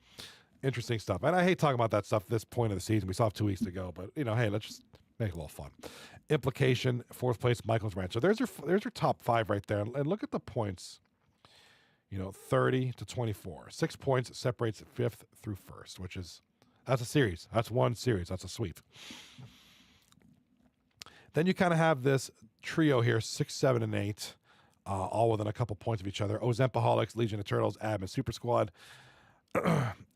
interesting stuff. And I hate talking about that stuff this point of the season. We still have 2 weeks to go, but hey, let's just make it a little fun. Implication, 4th place, Michael's Ranch. So there's your top 5 right there. And look at the points. 30 to 24. 6 points separates 5th through 1st, that's a series. That's one series. That's a sweep. Then you kind of have this trio here, 6, 7, and 8. All within a couple points of each other. Ozempaholics, Legion of Turtles, Admin Super Squad.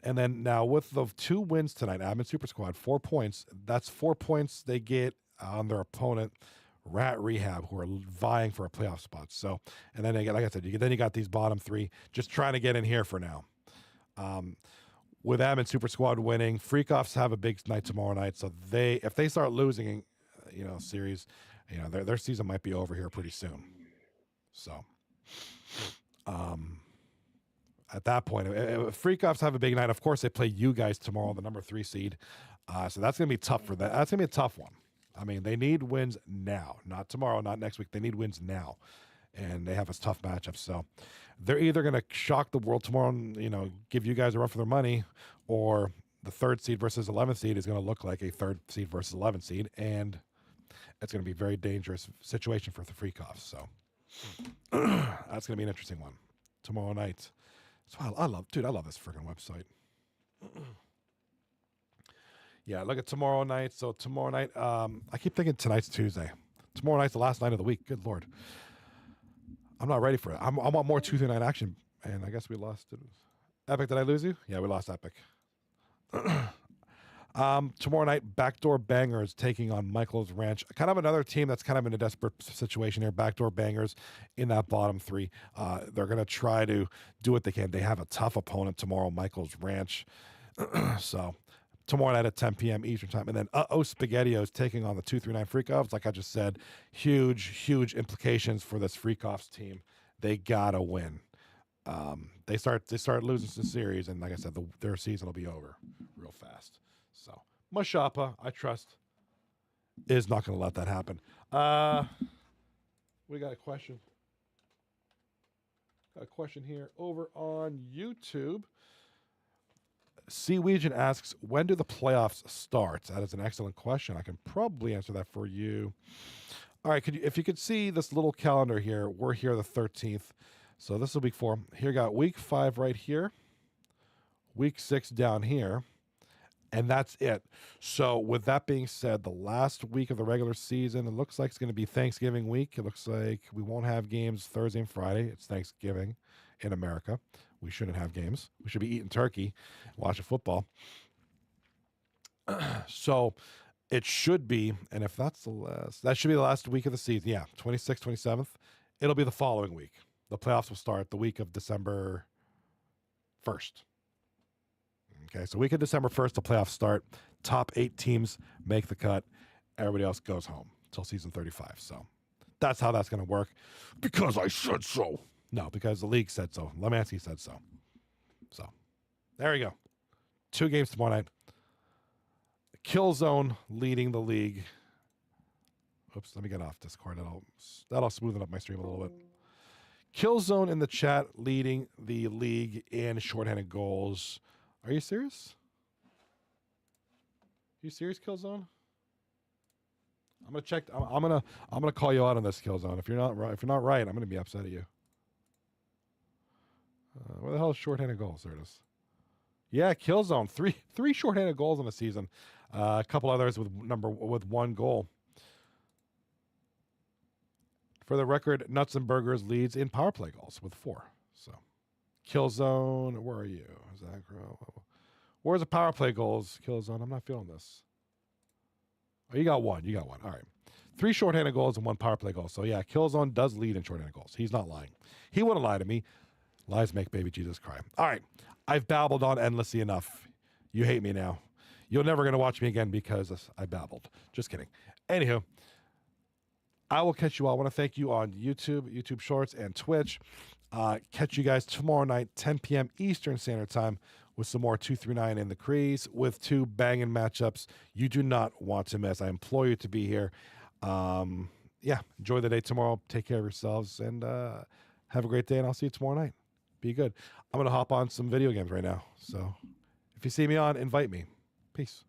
And then now with the 2 wins tonight, Admin Super Squad, 4 points. That's 4 points they get on their opponent, Rehab, who are vying for a playoff spot. So, and then they get, like I said, you got these bottom 3 just trying to get in here for now. With Admin Super Squad winning, Freakoffs have a big night tomorrow night. So if they start losing, series, their season might be over here pretty soon. So, at that point, if Freakoffs have a big night, of course they play you guys tomorrow, the number 3 seed. So that's going to be tough for that. That's going to be a tough one. I mean, they need wins now, not tomorrow, not next week. They need wins now, and they have a tough matchup. So they're either going to shock the world tomorrow and, give you guys a run for their money, or the 3rd seed versus 11th seed is going to look like a 3rd seed versus 11th seed, and it's going to be a very dangerous situation for the Freakoffs. So that's going to be an interesting one tomorrow night. So I love this freaking website. Yeah, look at tomorrow night. So tomorrow night, I keep thinking tonight's Tuesday. Tomorrow night's the last night of the week. Good Lord. I'm not ready for it. I want more 2-9 action, and I guess we lost. Epic, did I lose you? Yeah, we lost Epic. Tomorrow night, Backdoor Bangers taking on Michael's Ranch. Kind of another team that's kind of in a desperate situation here. Backdoor Bangers in that bottom three. They're going to try to do what they can. They have a tough opponent tomorrow, Michael's Ranch. So tomorrow night at 10 p.m. Eastern time. And then SpaghettiOs taking on the 239 Freak-Offs. Like I just said, huge implications for this Freak-Offs team. They got to win. They start losing some series, and like I said, their season will be over real fast. So Mashapa, I trust, is not going to let that happen. We got a question. Got a question here over on YouTube. Seawegian asks, when do the playoffs start? That is an excellent question. I can probably answer that for you. All right, if you could see this little calendar here, we're here the 13th. So this will be week 4. Here got week 5 right here, week 6 down here, and that's it. So with that being said, the last week of the regular season, it looks like it's going to be Thanksgiving week. It looks like we won't have games Thursday and Friday. It's Thanksgiving in America. We shouldn't have games. We should be eating turkey, watching football. So it should be, and if that's the last, that should be the last week of the season. Yeah, 26th, 27th. It'll be the following week. The playoffs will start the week of December 1st. Okay, so week of December 1st, the playoffs start. Top 8 teams make the cut. Everybody else goes home until season 35. So that's how that's going to work. Because I said so. No, because the league said so. Lemansky said so. So there you go. 2 games tomorrow night. Killzone leading the league. Oops, let me get off Discord. That'll smoothen up my stream a little bit. Killzone in the chat leading the league in shorthanded goals. Are you serious? You serious, Killzone? I'm gonna check. I'm gonna call you out on this, Killzone. If you're not right, I'm gonna be upset at you. Where the hell is shorthanded goals? There it is. Yeah, Killzone. Three shorthanded goals in the season. A couple others with 1 goal. For the record, Nuts and Burgers leads in power play goals with 4. So, Killzone, where are you? Zach, where's the power play goals? Killzone, I'm not feeling this. Oh, you got 1. All right. 3 shorthanded goals and 1 power play goal. So, yeah, Killzone does lead in shorthanded goals. He's not lying. He wouldn't lie to me. Lies make baby Jesus cry. All right. I've babbled on endlessly enough. You hate me now. You're never going to watch me again because I babbled. Just kidding. Anywho, I will catch you all. I want to thank you on YouTube Shorts, and Twitch. Catch you guys tomorrow night, 10 p.m. Eastern Standard Time, with some more 239 in the crease with 2 banging matchups you do not want to miss. I implore you to be here. Yeah, enjoy the day tomorrow. Take care of yourselves, and have a great day, and I'll see you tomorrow night. Be good. I'm going to hop on some video games right now. So if you see me on, invite me. Peace.